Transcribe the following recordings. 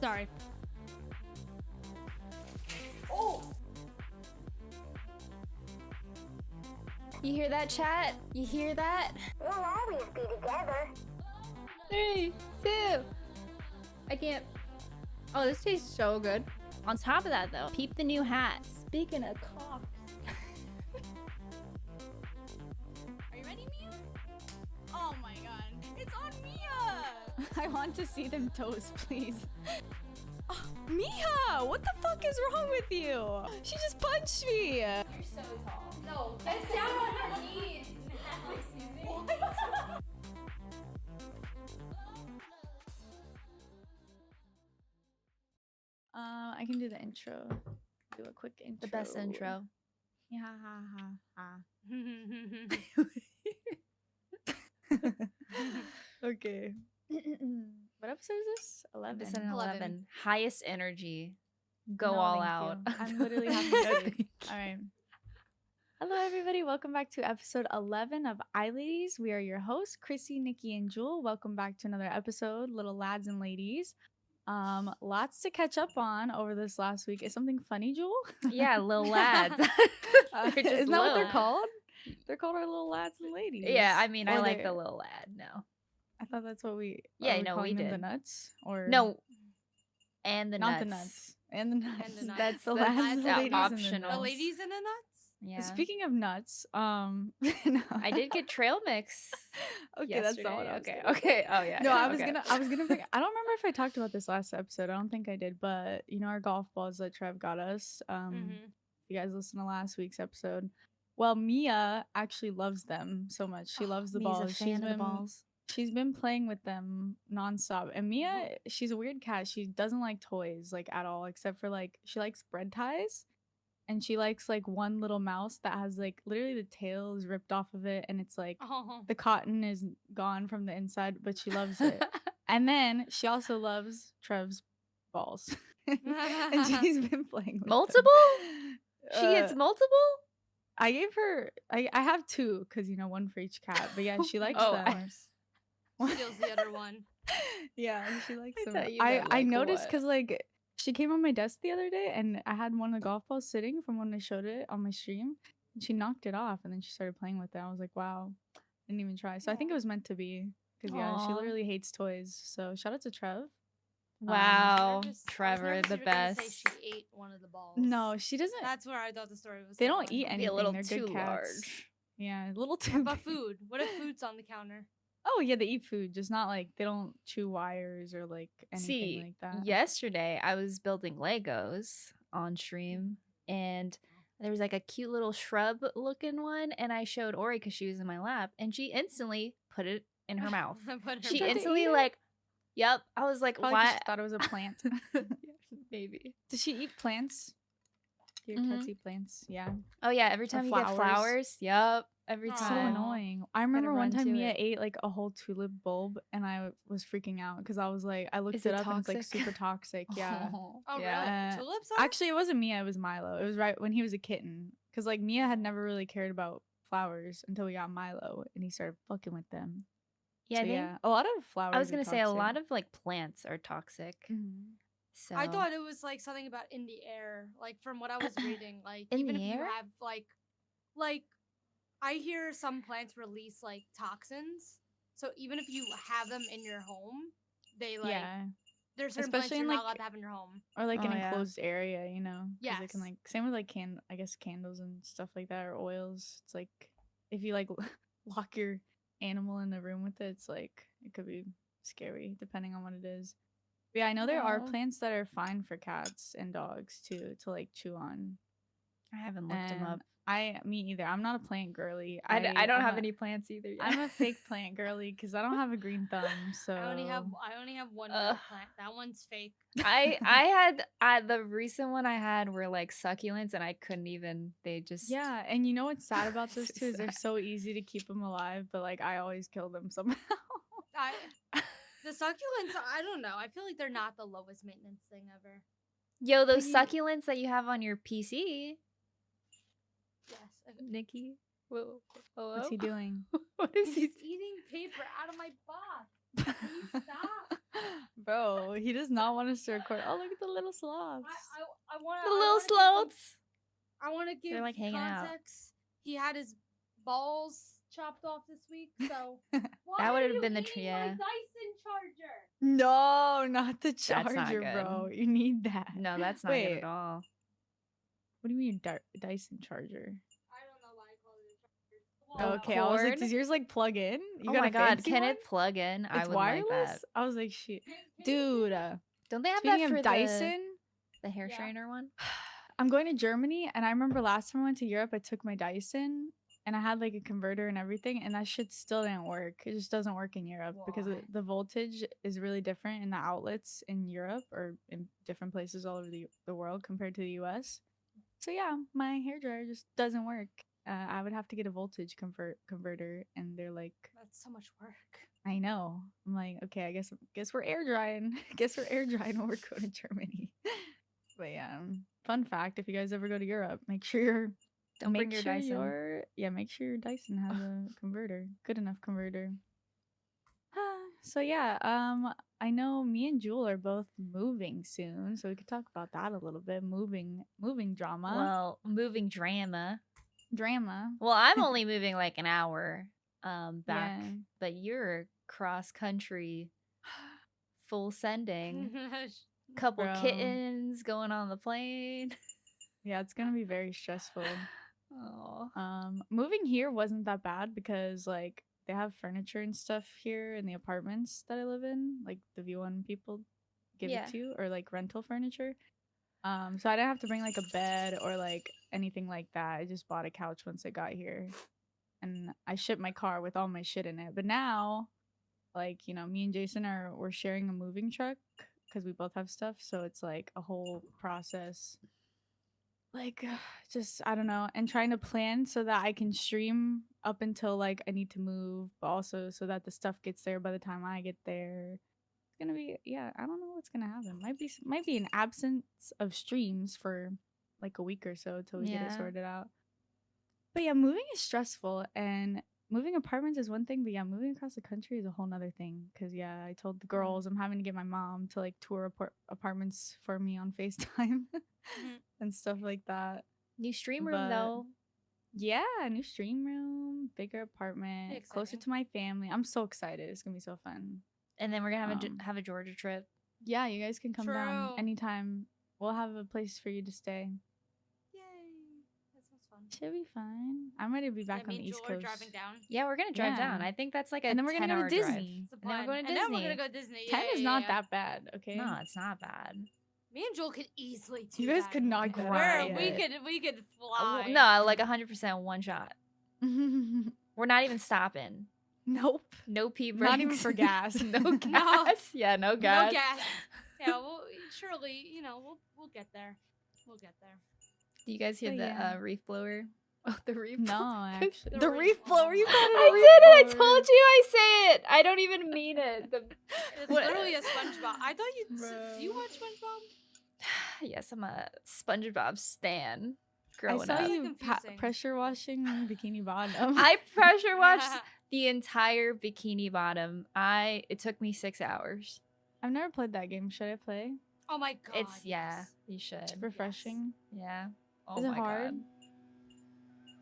Sorry. Oh! You hear that, chat? You hear that? We'll always be together. 3, 2. I can't. Oh, this tastes so good. On top of that, though, peep the new hat. Speaking of cocks. Are you ready, Mia? Oh my god. It's on Mia! I want to see them toes, please. Mia! What the fuck is wrong with you? She just punched me! You're so tall. No, get down on your knees! What? I can do the intro. Do a quick intro. The best intro. Yeah, ha, ha, ha. Okay. What episode is this? 11. Episode 11. 11. Highest energy. Go No, all thank out. you. I'm literally happy to sleep. All right. Hello, everybody. Welcome back to episode 11 of iLadies. We are your hosts, Chrissy, Nikki, and Jewel. Welcome back to another episode, little lads and ladies. Lots to catch up on over this last week. Is something funny, Jewel? Yeah, little lads. They're just Isn't that what they're little. called? They're called our little lads and ladies. Yeah, I mean, I Or like they're- the little lad. No. I thought that's what we. Yeah, are we no, we calling them the did. nuts or No. And the not nuts. the nuts and the nuts. And the nuts. That's the That's lads, the the ladies, optional. and the The nuts. ladies in the nuts? Yeah. Speaking of nuts, no. I did get trail mix. Okay, that's not what I was Okay. gonna Okay. Oh yeah. No, yeah, I was okay. gonna bring. I don't remember if I talked about this last episode. I don't think I did, but you know our golf balls that Trev got us. Mm-hmm. You guys listen to last week's episode. Well, Mia actually loves them so much. She loves the Mia's balls. a fan of the balls. She's been playing with them nonstop. And Mia, she's a weird cat. She doesn't like toys like at all, except for like she likes bread ties. And she likes like one little mouse that has like literally the tail is ripped off of it and it's like Oh. the cotton is gone from the inside, but she loves it. And then she also loves Trev's balls. And she's been playing with them. Multiple? She gets Uh, multiple? I gave her I have two because you know one for each cat. But yeah, she likes Oh, them. Steals the other one. Yeah, she likes I them. thought you I meant, like, noticed what? because like she came on my desk the other day and I had one of the golf balls sitting from when I showed it on my stream. And she knocked it off and then she started playing with it. I was like, wow, didn't even try. So I think it was meant to be because yeah, she Aw. literally hates toys. So shout out to Trev. Wow. I was Trevor, nervous the you were gonna say best. She ate one of the balls. No, she doesn't. That's where I thought the story was They don't going. eat Be anything. a little They're too good cats. large. Yeah, a little What too. about big. food? What if food's on the counter? Oh yeah, they eat food, just not like they don't chew wires or like anything See, like that. yesterday I was building Legos on stream and there was like a cute little shrub looking one and I showed Ori because she was in my lap and she instantly put it in her mouth. Put her She tried to instantly eat it? like, yep. I was like, Probably 'cause what? she thought it was a plant. Maybe. Does she eat plants? Do your cats eat plants? Yeah. Oh yeah, every time you get flowers. flowers. Yep. Every Aw. So time. annoying. I remember one run time to Mia it. ate like a whole tulip bulb and I was freaking out because I was like, I looked Is it it up and it's like toxic? super toxic. Yeah. Oh, yeah. really? Tulips are? Actually, it wasn't Mia, it was Milo. It was right when he was a kitten. Because like Mia had never really cared about flowers until we got Milo and he started fucking with them. Yeah, So, I think yeah. A lot of flowers. I was are gonna say a toxic. lot of like plants are toxic. Mhm. So I thought it was like something about in the air. Like from what I was reading, like In even the if you air? have like I hear some plants release like toxins. So even if you have them in your home, they like yeah. there's certain Especially plants you're in, not like, allowed to have in your home. Or like an Oh, yeah. enclosed area, you know? 'Cause it can Yes. like same with like I guess candles and stuff like that or oils. It's like if you like lock your animal in the room with it, it's like it could be scary depending on what it is. But yeah, I know there are Aw. plants that are fine for cats and dogs too to like chew on. I haven't looked them up. Me either. I'm not a plant girly. I don't I'm have a- any plants either. Yet. I'm a fake plant girly because I don't have a green thumb. So I only have one real Ugh. plant. That one's fake. I had the recent one I had were like succulents and I couldn't even. They just yeah, and you know what's sad about those So two is they're sad. so easy to keep them alive, but like I always kill them somehow. The succulents, I don't know. I feel like they're not the lowest maintenance thing ever. Yo, those you- succulents that you have on your PC, Yes. Nikki. Whoa, hello? What's he doing? What is he? He's eating paper out of my box. Can you stop? Bro, Bro, he does not want us to record. Oh, look at the little sloths. I want The little sloths. I want to give They're, like, hanging out. context. He had his balls chopped off this week, so why That are would've you been the eating my tria. Dyson charger? No, not the That's not charger, good. bro. You need that. No, that's not good at all. What do you mean Dyson charger? I don't know why I called it a charger. Oh, Okay, I was like, cord? does yours like plug in? You Oh got my a god, fancy can one? it plug in? I It's would like wireless? that. I was like, shit. Dude, Don't they have speaking that for of Dyson, the hair Yeah. straightener one? I'm going to Germany, and I remember last time I went to Europe, I took my Dyson, and I had like a converter and everything, and that shit still didn't work. It just doesn't work in Europe because Why? the voltage is really different in the outlets in Europe or in different places all over the world compared to the US. So yeah, my hair dryer just doesn't work. I would have to get a voltage converter, and they're like, That's so much work. I know. I'm like, okay, I guess we're air drying. Guess we're air drying when we're going to Germany. But yeah, fun fact: if you guys ever go to Europe, make sure Don't bring your Dyson. make sure your Dyson has a converter, good enough converter. So yeah, I know me and Jewel are both moving soon, so we could talk about that a little bit. Moving drama, Well, moving drama. drama. Well, I'm only moving like an hour back, Yeah. but you're cross country, full sending, couple Bro. kittens going on the plane. Yeah, it's gonna be very stressful. Oh, Moving here wasn't that bad because like they have furniture and stuff here in the apartments that I live in, like the V1 people give Yeah. it to, or like rental furniture. So I didn't have to bring like a bed or like anything like that. I just bought a couch once I got here, and I shipped my car with all my shit in it. But now, like, you know, me and Jason we're sharing a moving truck because we both have stuff, so it's like a whole process. Like, just I don't know, and trying to plan so that I can stream up until like I need to move, but also so that the stuff gets there by the time I get there. It's gonna be, yeah, I don't know what's gonna happen. Might be an absence of streams for like a week or so till we get it Yeah. sorted out. But yeah, moving is stressful, and moving apartments is one thing, but yeah, moving across the country is a whole nother thing. Cause yeah, I told the girls I'm having to get my mom to like tour apartments for me on FaceTime and stuff like that. new stream room But though. yeah, new stream room, bigger apartment, closer exciting. to my family. I'm so excited. It's gonna be so fun. And then we're gonna Um, have a Georgia trip. Yeah, you guys can come down True. anytime. We'll have a place for you to stay. Yay. That sounds fun. Should be fine. I'm ready to be back Me on the and East Joel are Coast. driving down. Yeah, we're gonna drive down. Yeah. I think that's like a And then we're gonna go to 10-hour drive. Disney. It's the And then we're plan. going to And Disney. then we're gonna go Disney. 10 Yeah, is yeah, not yeah. that bad, okay? No, it's not bad. Me and Joel could easily do You guys that could in not one get go. grind We it. could fly. No, like 100% one shot. We're not even stopping. Nope. No pee breaks. Not even for gas. No gas. Yeah, no gas. No gas. Yeah, well, surely, you know, we'll get there. We'll get there. Do you guys hear But the yeah. reef blower? Oh, the reef No, blower. actually. The The reef reef blower. You blower. called it a I reef did it. I blower. told you I say it. I don't even mean it. It's What- literally a SpongeBob. I thought you. Bro. Do you watch SpongeBob? Yes, I'm a SpongeBob stan. I Growing saw up, so you confusing. pressure washing Bikini Bottom. I pressure watched the entire Bikini Bottom. It took me 6 hours. I've never played that game. Should I play? Oh my god. It's yes. you should. It's refreshing. Yeah. Oh Is it my hard? god.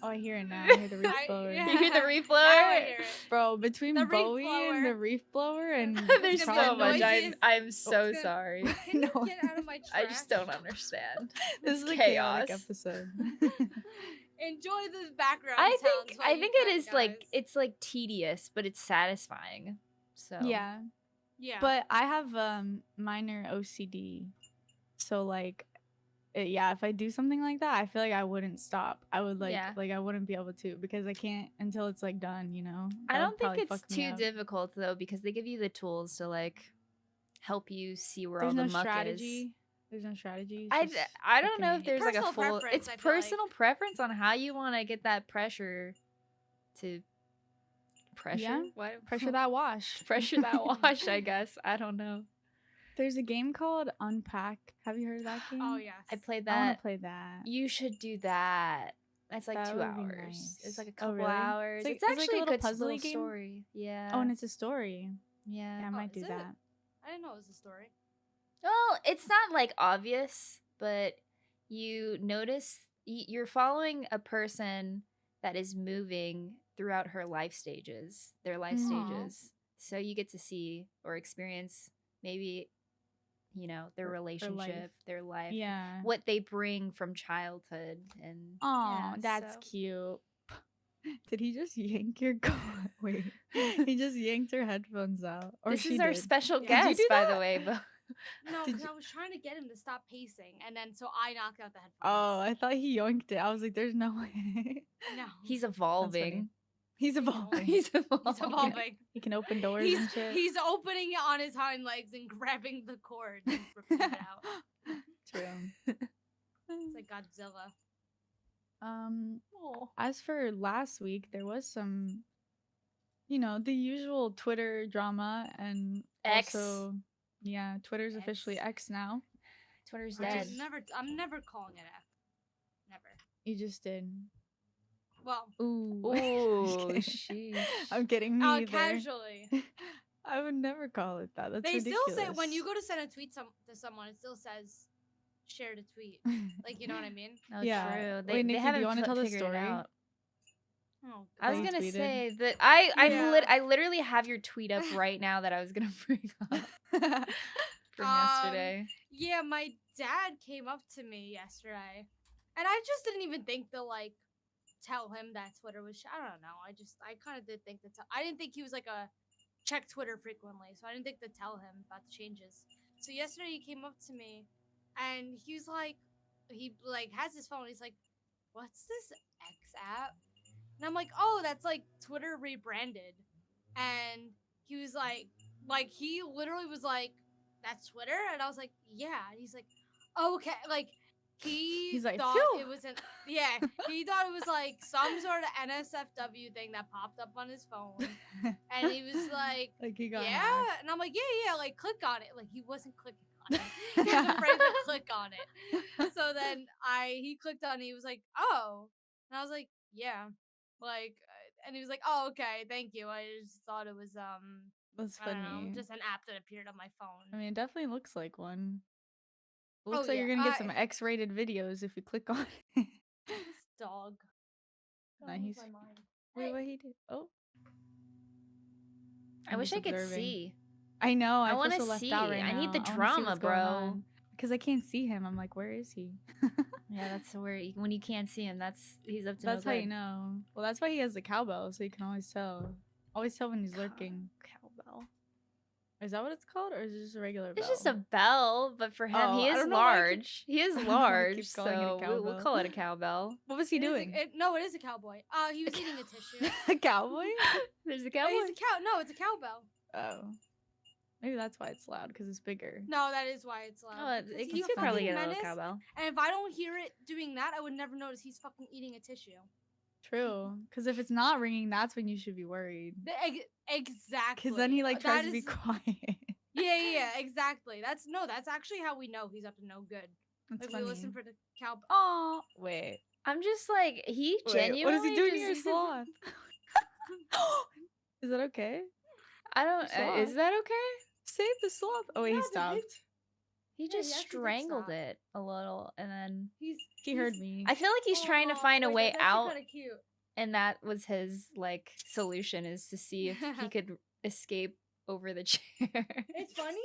Oh, I hear it now. I hear the reef blower. yeah. You hear the reef Now I blower? hear it. Bro, between The reef Bowie and the blower. reef blower and There's gonna be so the much. noisiest- I'm so It's gonna- sorry. Can you No. get out of my trash? I just don't understand. this is It's a chaotic chaos. episode. Enjoy the background. I sounds think while you it chat, is like guys. it's like tedious, but it's satisfying. So Yeah. Yeah. But I have minor OCD. So like yeah, if I do something like that, I feel like I wouldn't stop. I would Yeah. like I wouldn't be able to because I can't until it's like done, you know. I That would don't think probably it's fuck me too up. difficult though because they give you the tools to like help you see where There's all no the muck strategy. is. There's no strategy. It's I just I don't know if fucking- there's like a Personal full. preference, It's I feel like. personal preference on how you want to get that pressure to pressure. Yeah, What pressure that wash. pressure that wash? I guess I don't know. There's a game called Unpack. Have you heard of that game? oh yes. I played I want that. to play that. You should do that. That's like That 2 would be hours. nice. It's like a Oh, couple really? hours. It's like- It's it's like a actually a little good puzzly little game? story. Yeah. Oh, and it's a story. yeah. Yeah, I Oh, might is do it? that. I didn't know it was a story. Well, it's not like obvious, but you notice you're following a person that is moving throughout her life stages, their life Aw. stages. So you get to see or experience maybe, their Her life. relationship, their life, Yeah. what they bring from childhood. And Oh, yeah, that's so. cute. Did he just yank your Wait, he just yanked her headphones out, or This she is our did. special Yeah. Did you guest, do by the that? way, but No, Did because you? I was trying to get him to stop pacing, and then so I knocked out the Oh, headphones. I thought he yoinked it. I was like, "There's no way." No, he's That's funny. evolving. He's he's evolving. He's he's evolving. evolving. He can open doors and shit. He's opening it on his hind legs and grabbing the cord and ripping it out. True. It's like Godzilla. Oh. As for last week, there was some, the usual Twitter drama, and X. also, yeah, Twitter's X. officially X now. Twitter's Which dead. is- I'm never calling it F. Never. You just did. Well, Ooh. Ooh, Okay. sheesh. I'm kidding. Me either. casually. I would never call it that. That's They ridiculous. still say when you go to send a tweet to someone, it still says share the tweet. Like, you know what I mean? Oh, Yeah. true. They, Wait, Nikki, do haven't you wanna tell the figured it story? out. Oh, I was That you gonna tweeted? say that I Yeah. literally have your tweet up right now that I was gonna bring up from yesterday. Yeah, my dad came up to me yesterday, and I just didn't even think to like tell him that Twitter was. I don't know. I kind of did think to tell. I didn't think he was like a check Twitter frequently, so I didn't think to tell him about the changes. So yesterday he came up to me, and he like has his phone. He's like, "What's this X app?" And I'm like, "Oh, that's like Twitter rebranded." And he was like he literally was like, "That's Twitter?" And I was like, "Yeah." And he's like, "Oh, okay." Like He's like, thought "Phew." it was he thought it was like some sort of NSFW thing that popped up on his phone. And he was like, like he got "Yeah." hacked. And I'm like, "Yeah, like click on it." Like he wasn't clicking on it. He was afraid to click on it. So then he clicked on it. He was like, "Oh." And I was like, "Yeah." Like and he was like, "Oh, okay, thank you. I just thought it was That's I don't know, funny. just an app that appeared on my I phone." mean, it definitely looks like one. It Oh looks like yeah, you're gonna get some X-rated videos if you click on it. this dog. Nah, Don't lose he's. my mind. Wait, Hey. what he did? Oh, I I'm wish just I could observing. see. I know. I I feel wanna so left see. out right now. I need the wanna see drama, what's going bro. on. Because I can't see him. I'm like, where is he? Yeah, that's where when you can't see him, he's up to That's no how good. you know. Well, that's why he has the cowbell, so you can always tell. Always tell when he's lurking. Cowbell. Is that what it's called, or is it just a regular bell? It's just a bell, but for him, Oh, he I is don't know why I keep- large. He is I don't know why I large, keep calling it a so we'll cowbell. call it a cowbell. What was he It is doing? no, it is a cowboy. He was eating a tissue. A cowboy? There's a He's cowboy. a cow. No, it's a cowbell. Oh, maybe that's why it's loud because it's bigger. No, that is why it's loud. Oh, because you he's could probably fucking get a little menace, cowbell. And if I don't hear it doing that, I would never notice he's fucking eating a tissue. True, because if it's not ringing, that's when you should be worried. Exactly. Because then he like tries That to be is- quiet. Yeah, exactly. That's actually how we know he's up to no good. That's Like funny. we listen for the cowbell. Oh, wait. I'm just like he Wait, genuinely. what is he doing to your just- sloth? Is that okay? I don't. Is Sloth. that okay? Save the sloth. Oh wait, he No, but stopped. Yeah, He he just actually did strangled stop. it a little, and then He heard me. I feel like he's trying to find a way out, Kind of cute. and that was his like solution is to see if he could escape over the chair. It's funny.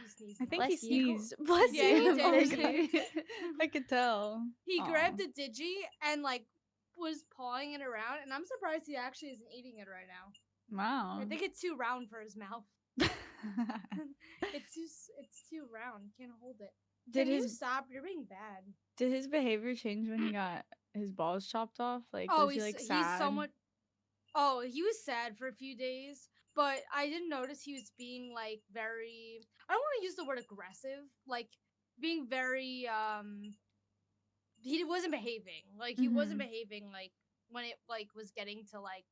He sneezed. I think now. he Bless you. sneezed. Bless Yeah, he you. did. Oh my He God. did. I could tell. He Aw. grabbed a digi and like was pawing it around, and I'm surprised he actually isn't eating it right now. Wow. I think it's too round for his mouth. It's too round. Can't hold it. did Can you his stop? You're being bad. did his behavior change when he got his balls chopped off? Like Oh, was he like sad? he's somewhat. Oh, he was sad for a few days, but I didn't notice he was being like very. I don't want to use the word aggressive. Like being very. He wasn't behaving. Like he wasn't Mhm. behaving like when it like was getting to like.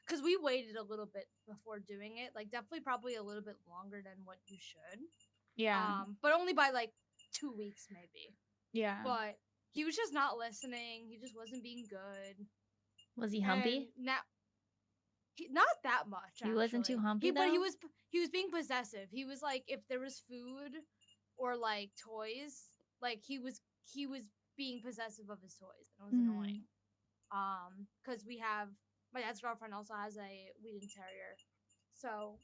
Because we waited a little bit before doing it, like definitely probably a little bit longer than what you should. Yeah. But only by like 2 weeks maybe. Yeah. But he was just not listening. He just wasn't being good. Was he humpy? And now, Not that much. He wasn't too actually. humpy, But he though? was being possessive. He was like, if there was food or like toys, like he was being possessive of his toys, and it was annoying. Because we have my dad's girlfriend also has a Wheaton Terrier, so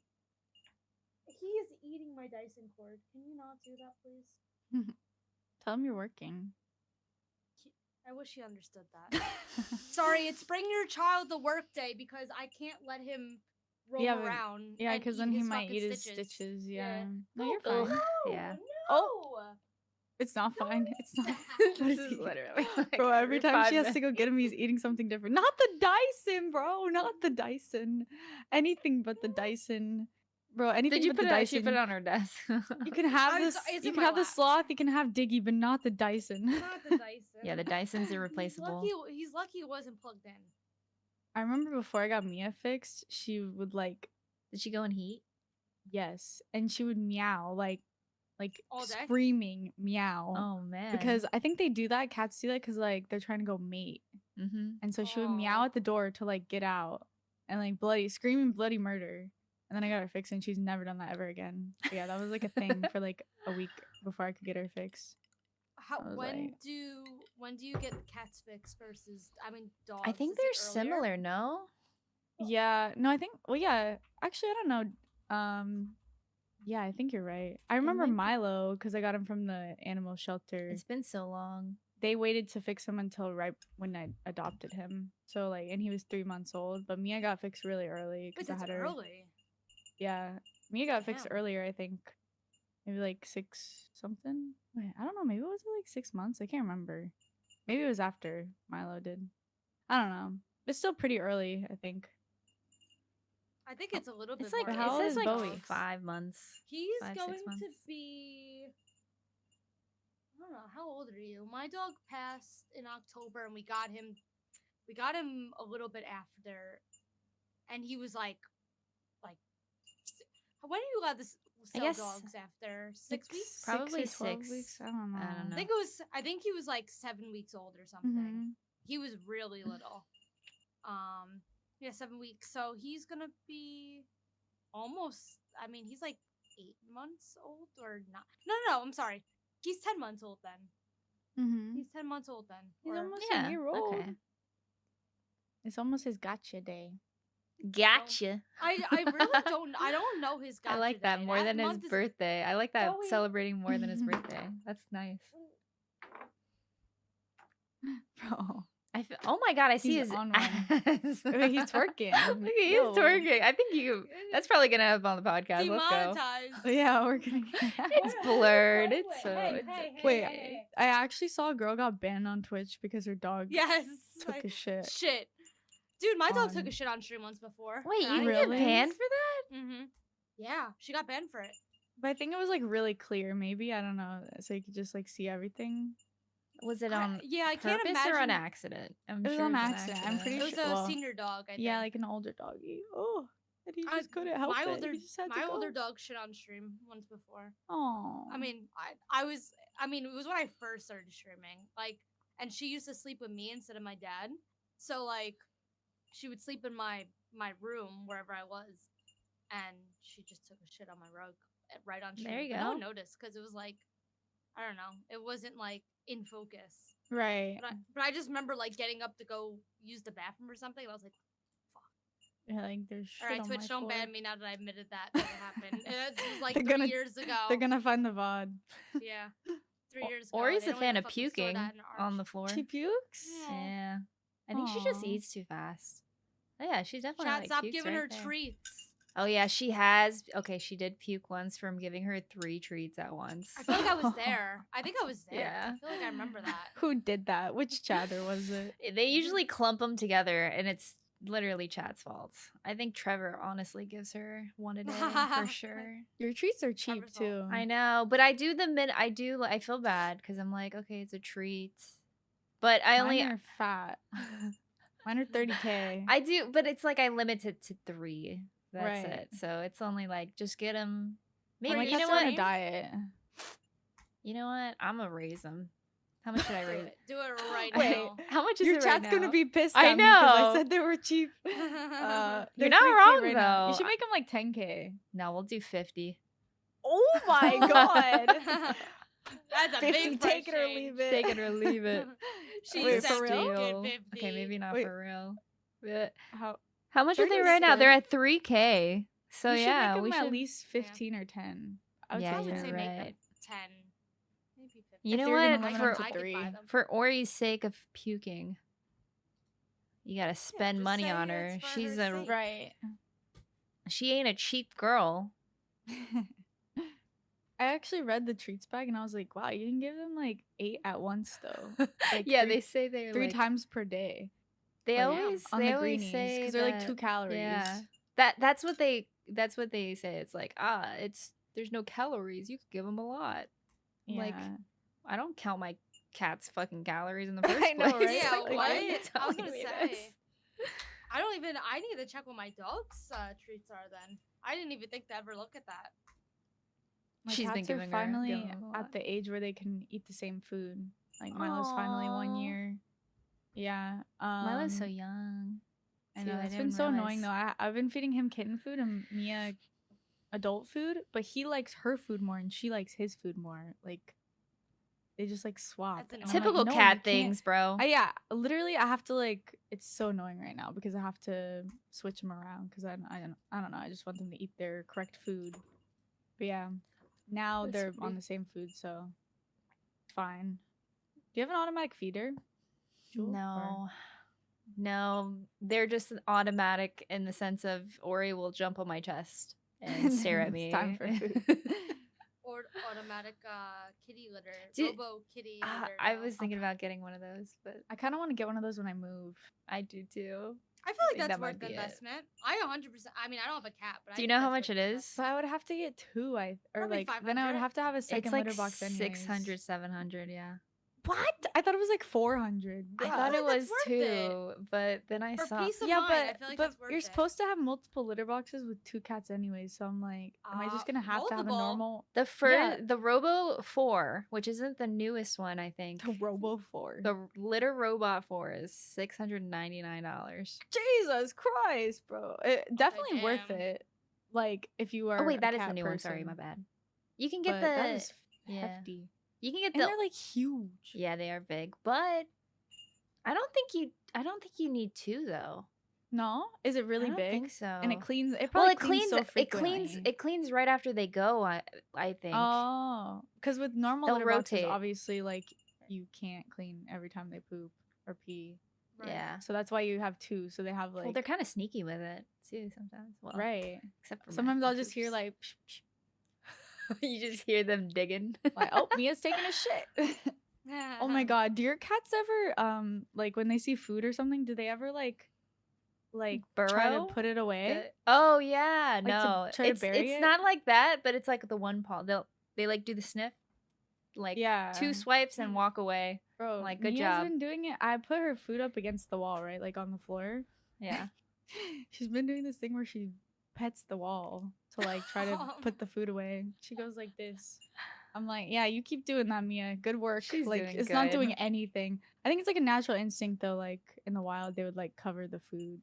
he is eating my Dyson cord. Can you not do that, please? Tell him you're working. I wish he understood that. Sorry, it's bring your child to work day because I can't let him roam Yeah, but- around. Yeah, and because eat then he his might fucking eat his stitches. stitches. Yeah. Yeah. No, Oh, you're fine. No, Yeah. No. Oh. It's not fine. It's not. What This is is he? literally like Bro, every time she has 5 to go get him, he's eating something different. Not the Dyson, bro. Not the Dyson. Anything but the Dyson. Bro, anything Did you but put the it? Dyson. She put it on her desk. You can have It's- this. it's You in can my have the lap. sloth. You can have Diggy, but not the Dyson. Not the Dyson. Yeah, the Dyson's irreplaceable. He's lucky it wasn't plugged in. I remember before I got Mia fixed, she would like Did she go in heat? yes, and she would meow like All day? screaming meow. Oh man. Because I think they do that. Cats do that because like they're trying to go mate, and so she would meow Aw. at the door to like get out and like screaming bloody murder. And then I got her fixed, and she's never done that ever again. But yeah, that was like a thing for like a week before I could get her fixed. I was When like- do you get cats fixed versus dogs? I think Is it they're earlier? similar. No. Yeah, no, I think. Well, yeah, actually, I don't know. Yeah, I think you're right. I remember might be- Milo because I got him from the animal shelter. It's been so long. They waited to fix him until right when I adopted him. So like, and he was 3 months old. But Mia got fixed really early Wait, because I that's had her. early. Yeah, Mia got fixed Damn. earlier. I think maybe like 6 something. Wait, I don't know. Maybe it was like 6 months. I can't remember. Maybe it was after Milo did. I don't know. It's still pretty early. I think. I think it's a little bit It's like more. How it old says is like Bowie? 5 months. He's 5, 6 going to months. be. I don't know. How old are you? My dog passed in October, and we got him. We got him a little bit after, and he was like. When are you allowed to sell guess dogs after 6 weeks? Probably or 12 6. weeks. I don't know. I don't know. I think he was like 7 weeks old or something. Mhm. He was really little. Yeah, 7 weeks. So he's gonna be almost. He's like 8 months old or not? No. I'm sorry. He's 10 months old then. Mhm. He's 10 months old then. He's or- almost Yeah, a year old. okay. It's almost his gotcha day. Gotcha. I really don't. I don't know his. I like gotcha that day. more than his month is- birthday. I like that Bowie- celebrating more than his birthday. That's nice. Bro. Oh my god, I see He's his on one. ass. Wait, he's twerking. Look, he is Yo. twerking. I think you. That's probably gonna up on the podcast. Let's go. Demonetized. Yeah, we're gonna It's blurred. Wait, It's so. hey, It's hey, okay. Wait, hey. I actually saw a girl got banned on Twitch because her dog Yes. took a shit. Shit. Dude, my dog took on- a shit on stream once before. Wait, and I you didn't get Really? banned for that? Mm-hmm. Yeah, she got banned for it. But I think it was like really clear, maybe. I don't know. So you could just like see everything. Was it on I can't purpose imagine. or on accident? I'm It was sure on it was an accident. I'm pretty It was sure- a well, senior dog. I think. Yeah, like an older doggy. Oh, and he just couldn't help my it. older He just had to my go. older dog shit on stream once before. Oh. I was. It was when I first started streaming. And she used to sleep with me instead of my dad. So she would sleep in my room wherever I was, and she just took a shit on my rug right on stream. There you But no one go. noticed because it was I don't know. It wasn't in focus. Right. But I just remember getting up to go use the bathroom or something, and I was like, Yeah, like there's shit "All right, on Twitch, my don't floor. ban me now that I admitted that it happened." It was They're 3 gonna- years ago. They're gonna find the VOD. Yeah, 3 years ago. Or he's They a don't fan even of fucking store puking that in on the Arch. floor. She pukes? Yeah. I think she just Aw. eats too fast. Oh, yeah, she's definitely Chat, like stop pukes giving right her there. treats. Oh yeah, she has. Okay, she did puke once from giving her 3 treats at once. I feel like I was there. I think I was there. Yeah. I feel like I remember that. Who did that? Which chatter was it? They usually clump them together, and it's literally Chat's fault. I think Trevor honestly gives her one a day for sure. Your treats are cheap Trevor's fault. too. I know, but I do I feel bad because I'm like, okay, it's a treat, but I Mine only are fat. Mine are 30K. I do, but it's like I limit it to 3. That's Right. it. So it's only just get them. My Maybe you cats know are on what? a diet. You know what? I'm gonna raise them. How much should I Do rate? it. Do it right Wait, now. How much is Your it chat's right gonna now? be pissed I at me because I know. said they were cheap. You're They're not 3K wrong, right now. You though. should make them like 10K. No, we'll do 50. Oh my god. That's a 50, big price take it or change. leave it. Take it or leave it. She Wait, said for real? take it Steal. 50. Okay, maybe not Wait. for real. But How much are they 30 right now? They're still- at 3K. So you should yeah, make we them should. at least 15 or 10. I would Yeah, I say would you're say 10. make them right. 10. Maybe 50. You If know you're gonna what? limit For them to I could buy 3. them. for Ori's sake of puking, you gotta spend just money say on it's her. for She's her a sake. Right. she ain't a cheap girl. I actually read the treats bag and I was like, wow, you can give them like 8 at once though. Like Yeah, 3 they say they're 3 like, times per day. they like, always on they the always greenies say because they're like that- 2 calories. Yeah, that's what they say. It's like it's there's no calories. You could give them a lot. I'm like, Yeah. I don't count my cat's fucking calories in the first I know, place. right? Yeah, Like, what? why are you I was telling gonna me say. this? I need to check what my dog's treats are then. I didn't even think to ever look at that. My She's been cats are giving her- finally giving them a lot. at the age where they can eat the same food. Like Milo's finally 1 Aw. year. Yeah. Milo's so young. I too. know I it's been didn't so annoying realize. though. I've been feeding him kitten food and Mia adult food, but he likes her food more and she likes his food more. Like they just like swap. That's And I'm annoying. like, Typical "No, you cat can't." things, bro. Yeah, literally, I have to like. It's so annoying right now because I have to switch them around because I don't know. I just want them to eat their correct food. But yeah, now That's they're on sweet. the same food, so fine. Do you have an automatic feeder? Jewel, or- No. No, they're just automatic in the sense of Ori will jump on my chest and And stare then at it's me. time for food. Or automatic kitty litter. Dude, Robo kitty litter. I now. was thinking about getting one of those, but I kind of want to get one of those when I move. I do too. I feel like think that's that might worth the be it. investment. I 100%. I mean, I don't have a cat, but Do you I know think how that's much worth it the is? But I would have to get 2, or Probably like then I would 500. have to have a second It's like litter box anyways. 600, 700, yeah. What? I thought it was like 400. I I thought feel it like was that's worth it. too, but then I For saw peace of Yeah, mind, I feel like but that's worth you're it. supposed to have multiple litter boxes with 2 cats anyway. So I'm like, am I just gonna have to have a multiple. normal the first Yeah. the Robo 4, which isn't the newest one, I think. the Robo 4? The Litter Robot 4 is $699. Jesus Christ, bro! Definitely worth damn. it. Like if you are. Oh wait, a that is cat the new one. Sorry, my person. bad. You can get But the that is yeah. hefty, You can get and the they're like huge. yeah, they are big, but I don't think you need 2 though. No, is it really I don't big? think so. And it cleans. It well, probably it cleans so it cleans frequently. it cleans right after they go. I think. Oh, because with normal They'll litter boxes, rotate. obviously, like you can't clean every time they poop or pee. Right. Yeah. So that's why you have 2. So they have like Well, they're kind of sneaky with it too sometimes. Well, right. except for Sometimes Matt, I'll who just hear poops. like, psh, psh, you just hear them digging. like, oh, Mia's taking a shit. Oh my god, do your cats ever like when they see food or something, do they ever like try Burrow? to put it away? Oh yeah, Like, to no, try to it's bury it? not like that, but it's like the one paw. They like do the sniff, like Yeah. 2 swipes and Hmm. walk away. Bro, like, good Mia's job. been doing it. I put her food up against the wall, right? Like on the floor. Yeah. She's been doing this thing where she pets the wall to like try to put the food away. She goes like this. I'm like, yeah, you keep doing that, Mia. Good work. She's like doing it's not good. doing anything. I think it's like a natural instinct though. Like in the wild, they would like cover the food,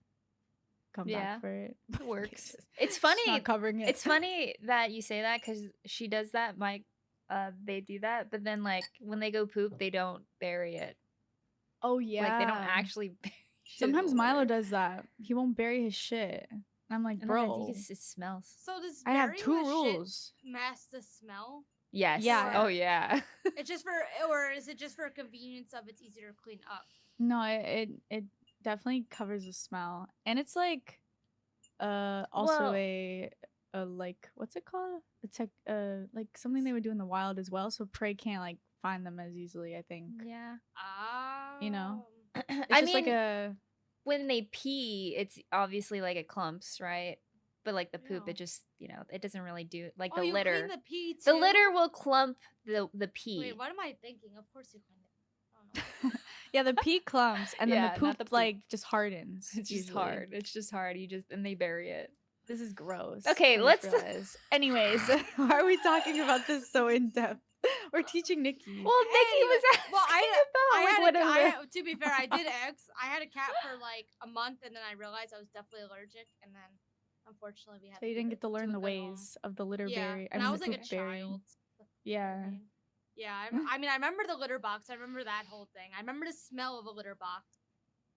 come Yeah, back for it. It works. Just- It's just funny. not covering it. It's funny that you say that because she does that. They do that, but then like when they go poop, they don't bury it. Oh yeah. Like they don't actually. bury shit in Sometimes the Milo litter. does that. He won't bury his shit. And I'm like, And then I bro, think it smells. So does I have burying 2 the shit rules. mask the smell? Yes. Yeah. Oh yeah. It's just for, or is it just for convenience of it's easier to clean up? No, it definitely covers the smell, and it's like, also Well- a like what's it called? It's like like something they would do in the wild as well, so prey can't like find them as easily. I think Yeah. You know? Oh. it's I just like mean, a when they pee, it's obviously like it clumps, right? But like the poop, Ew. it just it doesn't really do like Oh, the you litter. clean the pee too? The litter will clump the pee. Wait, what am I thinking? Of course you clean it. I don't know. yeah, the pee clumps, and then Yeah, the not poop, the poop. like just hardens. It's just easily. hard. It's just hard. And they bury it. This is gross. Okay, I just let's- realized. Anyways, why are we talking about this so in depth? We're teaching Nikki. Well, Nikki was asking Well, about like what a litter. to be fair, I did ask. I had a cat for like a month, and then I realized I was definitely allergic, and then unfortunately we had. So you didn't get to learn the a good home. ways of the litter Yeah, berry. and I was the like a poop berry. child. Yeah. Yeah, I mean, I remember the litter box. I remember that whole thing. I remember the smell of a litter box.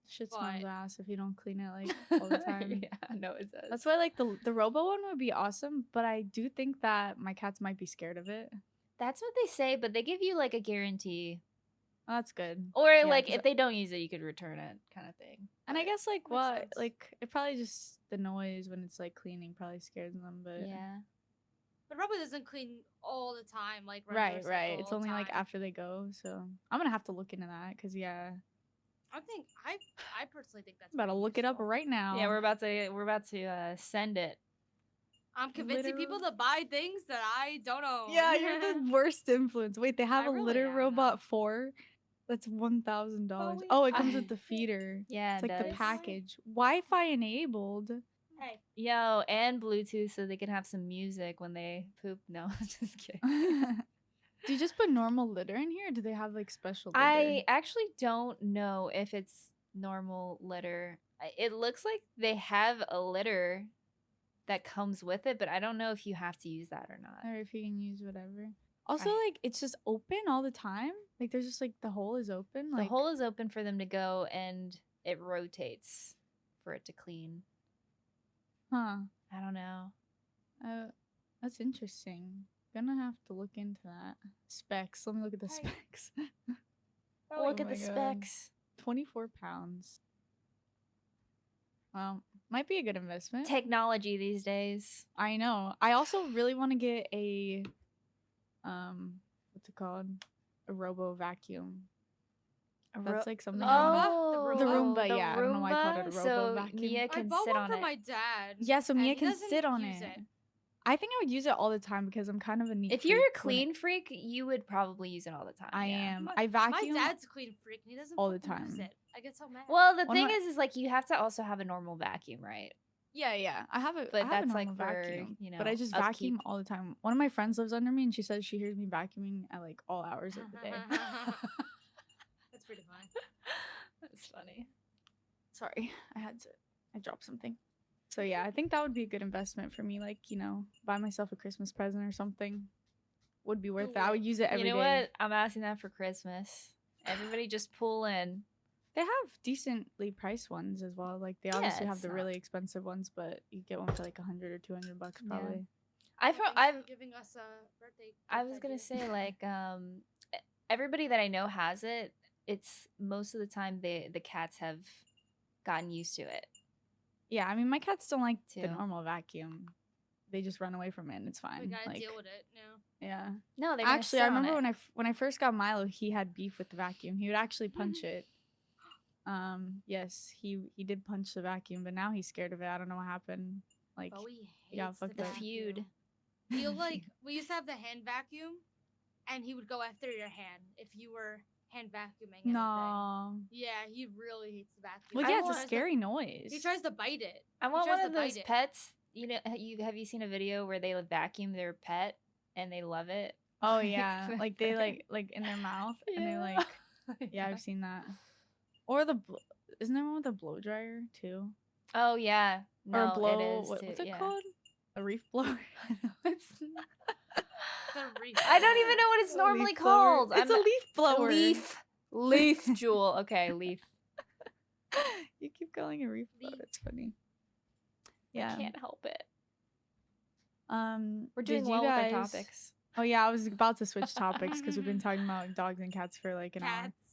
Shit But- smells ass if you don't clean it like all the time. Yeah, no, it does. That's why like the robo one would be awesome, but I do think that my cats might be scared of it. That's what they say, but they give you like a guarantee, Oh, that's good. or Yeah, like 'cause if they don't use it, you could return it, kind of thing. And I But- guess like Makes what sense. like it probably just the noise when it's like cleaning probably scares them, but yeah, But Robo doesn't clean all the time, like run their right. cycle It's all only the like time. after they go, so I'm gonna have to look into that because yeah, I personally think that's I'm about to pretty look it up useful. right now. yeah. We're about to send it. I'm convincing people Litter- to buy things that I don't own. Yeah, you're the worst influence. Wait, they have I a really litter am, robot though. 4. That's $1,000. we- Oh, it comes with the feeder. Yeah, It's it like the does. package. Wi-Fi enabled. Hey, Yo, and Bluetooth so they can have some music when they poop. No, just kidding. Do you just put normal litter in here? Or do they have like special litter? I actually don't know if it's normal litter. It looks like they have a litter that comes with it, but I don't know if you have to use that or not. Or if you can use whatever. Also, I- like it's just open all the time. Like there's just like the hole is open. The Like hole is open for them to go, and it rotates for it to clean. huh? I don't know. That's interesting. Gonna have to look into that. Specs. Let me look at the Hey. specs. Look Oh at the my God. specs. 24 pounds. Well, might be a good investment. Technology these days. I know. I also really want to get a what's it called? A robo vacuum. That's like something I Roomba? The Roomba, yeah, I don't know why I called it a Roomba, robo so vacuum. Mia I can bought sit one on for it. my dad. Yeah, so and Mia he can doesn't sit on use it. I think I would use it all the time because I'm kind of a neat If you're a freak when it- clean freak, you would probably use it all the time. I yeah. am. My- I My vacuum. dad's a clean freak and he doesn't all the fucking use time. it. I get so mad. Well, the One thing of my- is like you have to also have a normal vacuum, right? Yeah. I have a, But I have that's, a like, normal for, vacuum. you But I know, just upkeep. vacuum all the time. One of my friends lives under me and she says she hears me vacuuming at like all hours of the day. That's pretty fun. That's funny. Sorry, I dropped something. So yeah, I think that would be a good investment for me. Like, you know, buy myself a Christmas present or something. Would be worth it. I would use it every day. You know what? I'm asking that for Christmas. Everybody just pull in. They have decently priced ones as well. Like they Yeah, obviously have it's the not- really expensive ones, but you get one for like $100 or $200 Yeah. probably. I've Well, heard, thanks for I've giving us a birthday. I gift was gonna idea. say like everybody that I know has it. It's most of the time the cats have gotten used to it. Yeah, I mean my cats don't like the Too. normal vacuum. They just run away from it and it's we fine. gotta Like, deal with it now. yeah. No, they Actually, I remember when I first got Milo, he had beef with the vacuum. He would actually punch it. Yes, he did punch the vacuum, but now he's scared of it. I don't know what happened. Like, But we yeah, hates fuck the that. feud. vacuum. He'll like we used to have the hand vacuum, and he would go after your hand if you were hand vacuuming. Anything. no. Yeah, he really hates the vacuum. Well, I yeah, want- it's a scary noise. He tries to bite it. I want tries one of to bite those it. pets. You know, have you seen a video where they vacuum their pet and they love it? Oh yeah, like they like in their mouth, and they like. Yeah, I've seen that. Or isn't there one with a blow dryer too? Oh yeah, no, Or a blow. it is What's too, it yeah. called? A reef blower. It's The reef I don't even know what it's A normally leaf blower. called. It's a leaf blower. Leaf jewel. Okay, leaf. You keep calling it a reef blower. Leaf. That's funny. I Yeah. can't help it. We're We're doing well with our topics. Oh yeah, I was about to switch topics because we've been talking about dogs and cats for like an hour. cats.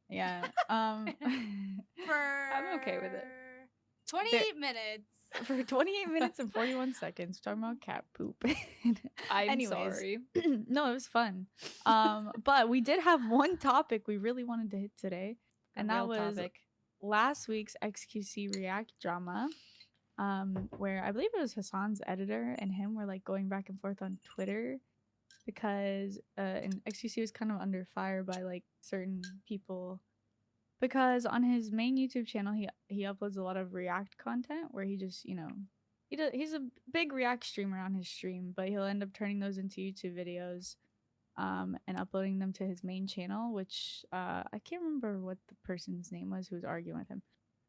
Yeah. For I'm okay with it. 28 minutes. For 28 minutes and 41 seconds, we're talking about cat poop. I'm Anyways. sorry. No, it was fun. But we did have one topic we really wanted to hit today, and that Real was topic. last week's XQC React drama, where I believe it was Hassan's editor and him were like going back and forth on Twitter because and XQC was kind of under fire by like certain people because on his main YouTube channel he uploads a lot of React content where he just, you know, he's a big React streamer on his stream, but he'll end up turning those into YouTube videos. and uploading them to his main channel, which I can't remember what the person's name was who was arguing with him.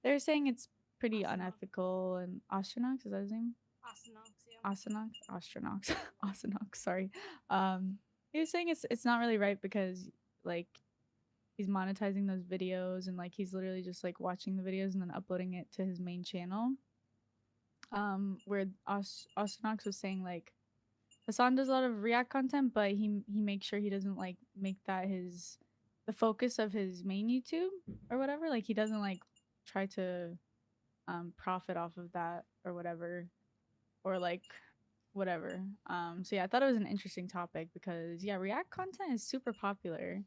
They're saying it's pretty Astronaut. unethical, and Astronox, is that his name? Astronaut, yeah. Astronox, sorry. He was saying it's not really right because like he's monetizing those videos and like he's literally just like watching the videos and then uploading it to his main channel. Where Astronox was saying like Hassan does a lot of React content, but he makes sure he doesn't like make that the focus of his main YouTube or whatever. Like he doesn't like try to profit off of that or whatever, or like whatever. So yeah, I thought it was an interesting topic because yeah, React content is super popular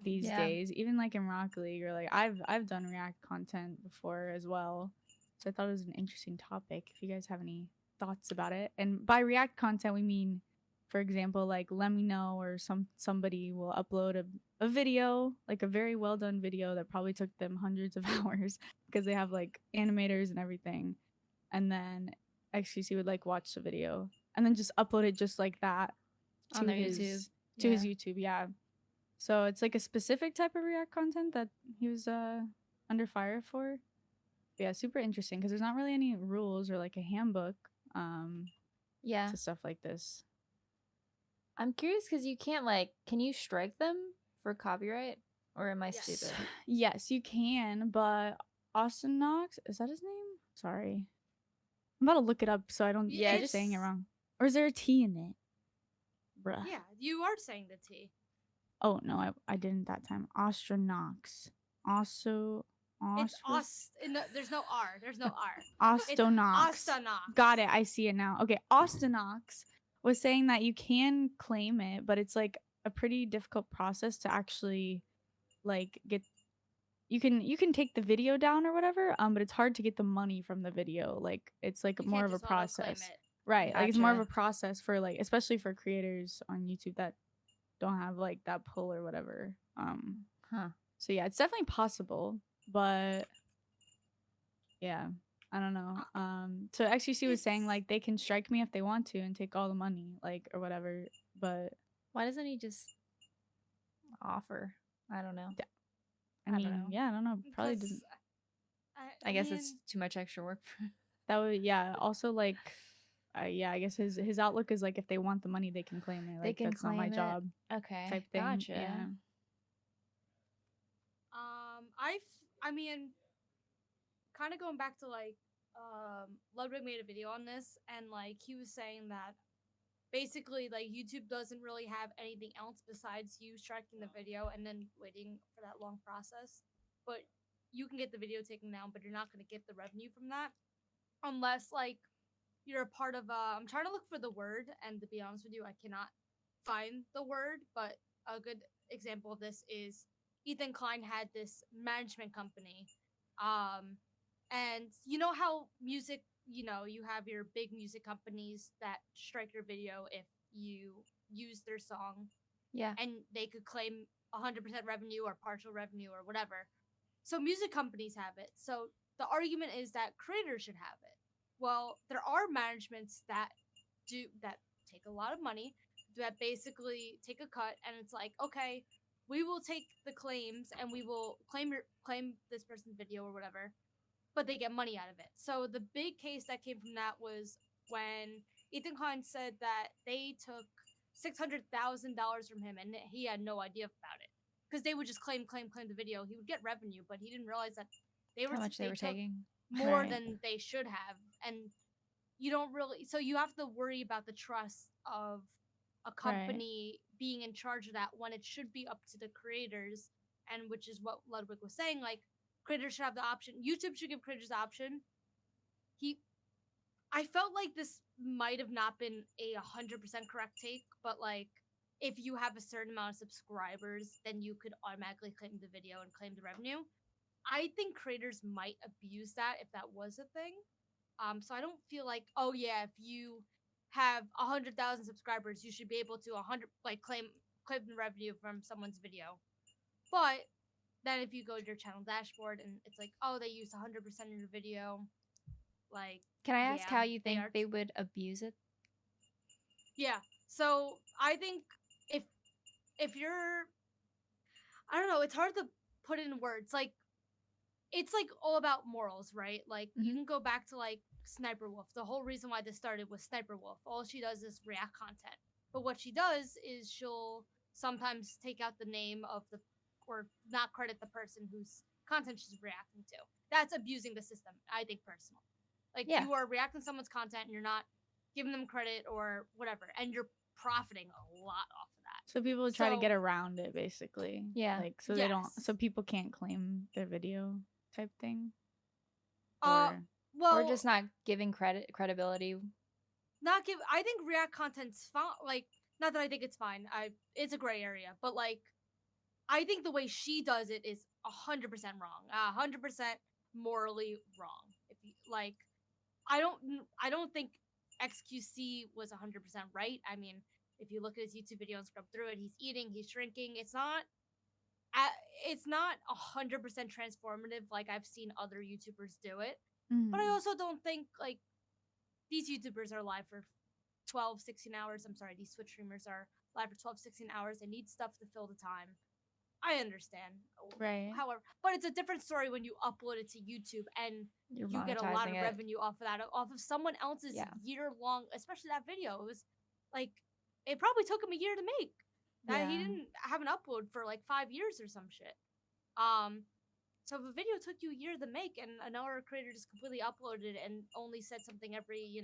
these Yeah. days. Even like in Rocket League, or like I've done React content before as well. So I thought it was an interesting topic. If you guys have any thoughts about it, and by React content we mean, for example, like Let Me Know or somebody will upload a video, like a very well done video that probably took them hundreds of hours because they have like animators and everything, and then XQC would like watch the video and then just upload it just like that On their YouTube. to his YouTube. Yeah. So it's like a specific type of React content that he was under fire for. But yeah, super interesting because there's not really any rules or like a handbook Yeah. to stuff like this. I'm curious because you can't like, can you strike them for copyright? Or am I Yes. stupid? Yes, you can, but Austin Knox, is that his name? Sorry. I'm about to look it up so I don't Yeah, keep just- saying it wrong. Or is there a T in it? Bruh. Yeah, you are saying the T. Oh no, I didn't that time. Austronox. Also It's there's no R. There's no R. It's Austonox. Astanox. Got it. I see it now. Okay, Austonox was saying that you can claim it, but it's like a pretty difficult process to actually like get. You can take the video down or whatever, but it's hard to get the money from the video. Like it's like You more can't of a just auto-claim process. it. Right. Like it's more of a Gotcha. process for like, especially for creators on YouTube that don't have like that pull or whatever. Huh. So yeah, it's definitely possible, but yeah, I don't know. So XQC was saying It's- like they can strike me if they want to and take all the money, like or whatever. But Why doesn't he just offer? I don't know. I I don't mean, know. yeah, I don't know. Probably because doesn't. I guess mean, it's too much extra work. That would yeah. Also like, yeah, I guess his outlook is like if they want the money, they can claim it. They Like can that's not my claim it. job Okay. type thing. Gotcha. Yeah. I mean, kind of going back to like, Ludwig made a video on this, and like he was saying that basically like YouTube doesn't really have anything else besides you striking the video and then waiting for that long process. But you can get the video taken down, but you're not going to get the revenue from that unless like you're a part of. I'm trying to look for the word, and to be honest with you, I cannot find the word. But a good example of this is Ethan Klein had this management company, and you know how music, you have your big music companies that strike your video if you use their song, Yeah. and they could claim 100% revenue or partial revenue or whatever. So music companies have it. So the argument is that creators should have it. Well, there are managements that take a lot of money, that basically take a cut, and it's like, okay, we will take the claims and we will claim this person's video or whatever, but they get money out of it. So the big case that came from that was when Ethan Klein said that they took $600,000 from him and he had no idea about it because they would just claim the video. He would get revenue, but he didn't realize that How much they were took taking. more Right. than they should have, and you don't really. So you have to worry about the trust of a company being in charge of that when it should be up to the creators, and which is what Ludwig was saying. Like creators should have the option. YouTube should give creators the option. I felt like this might have not been a 100% correct take, but like if you have a certain amount of subscribers, then you could automatically claim the video and claim the revenue. I think creators might abuse that if that was a thing. So I don't feel like, oh yeah, if you have 100,000 subscribers, you should be able to claim the revenue from someone's video. But then if you go to your channel dashboard and it's like, oh, they used 100% of your video, like, Can I ask yeah, how you think are- they would abuse it? yeah. So I think if if you're, I don't know, it's hard to put in words. Like, it's like all about morals, right? Like, you Mhm. can go back to like Sniper Wolf. The whole reason why this started was Sniper Wolf. All she does is react content. But what she does is she'll sometimes take out the name of the, or not credit the person whose content she's reacting to. That's abusing the system, I think, personally. Like, Yeah. you are reacting to someone's content and you're not giving them credit or whatever, and you're profiting a lot off of that. So people try to get So- around it, basically. Yeah. Like, so they don't, so Yes. people can't claim their video type thing. Uh, Or well, Or just not giving credibility. not give. I think React content's fine. Like, not that I think it's fine. It's a gray area, but like, I think the way she does it is 100% wrong. 100% morally wrong. If you like, I don't think XQC was 100% right. I mean, if you look at his YouTube video and scrub through it, he's eating, he's shrinking. It's not 100% transformative like I've seen other YouTubers do it. But I Mhm. also don't think like these YouTubers are live for 12, 16 hours. I'm sorry, these Twitch streamers are live for 12, 16 hours. They need stuff to fill the time. I understand. Right. However, but it's a different story when you upload it to YouTube and You're you get a lot of monetizing it. revenue off of that, off of someone else's Yeah. year-long, especially that video. It was like, it probably took him a year to make. That he Yeah. didn't have an upload for like 5 years or some shit. So if a video took you a year to make and another creator just completely uploaded it and only said something every,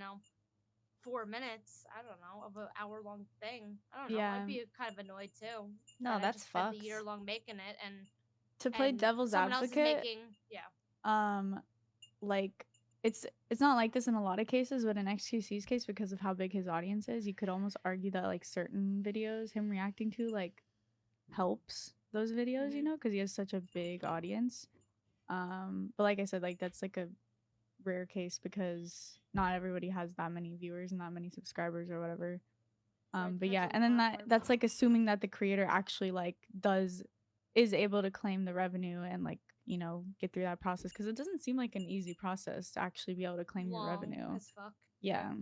4 minutes, I don't know, of an hour-long thing, I don't know, Yeah. I'd be kind of annoyed too. No, that I that's just spent a fucked. year long making it, and To play devil's someone else is advocate, making, yeah. Like it's not like this in a lot of cases, but in XQC's case, because of how big his audience is, you could almost argue that like certain videos him reacting to like helps those videos, you Mhm. know, because he has such a big audience. But like I said, like that's like a rare case because not everybody has that many viewers and that many subscribers or whatever. Right, But depends yeah, on the and then platform. that's like assuming that the creator actually like is able to claim the revenue and like, you know, get through that process, because it doesn't seem like an easy process to actually be able to claim your Long revenue. as fuck. Yeah.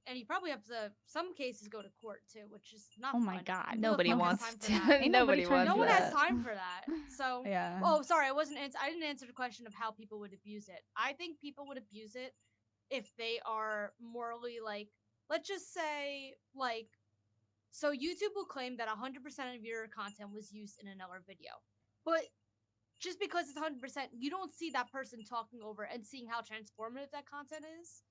And you probably have to, some cases, go to court too, which is not Oh fun. my God. Who the Nobody fuck has wants time for to. that? Ain't Nobody trying to wants No one do has that. time for that. So Yeah. oh, sorry, I didn't answer the question of how people would abuse it. I think people would abuse it if they are morally, like, let's just say, like, so YouTube will claim that 100% of your content was used in another video. But just because it's 100%, you don't see that person talking over and seeing how transformative that content is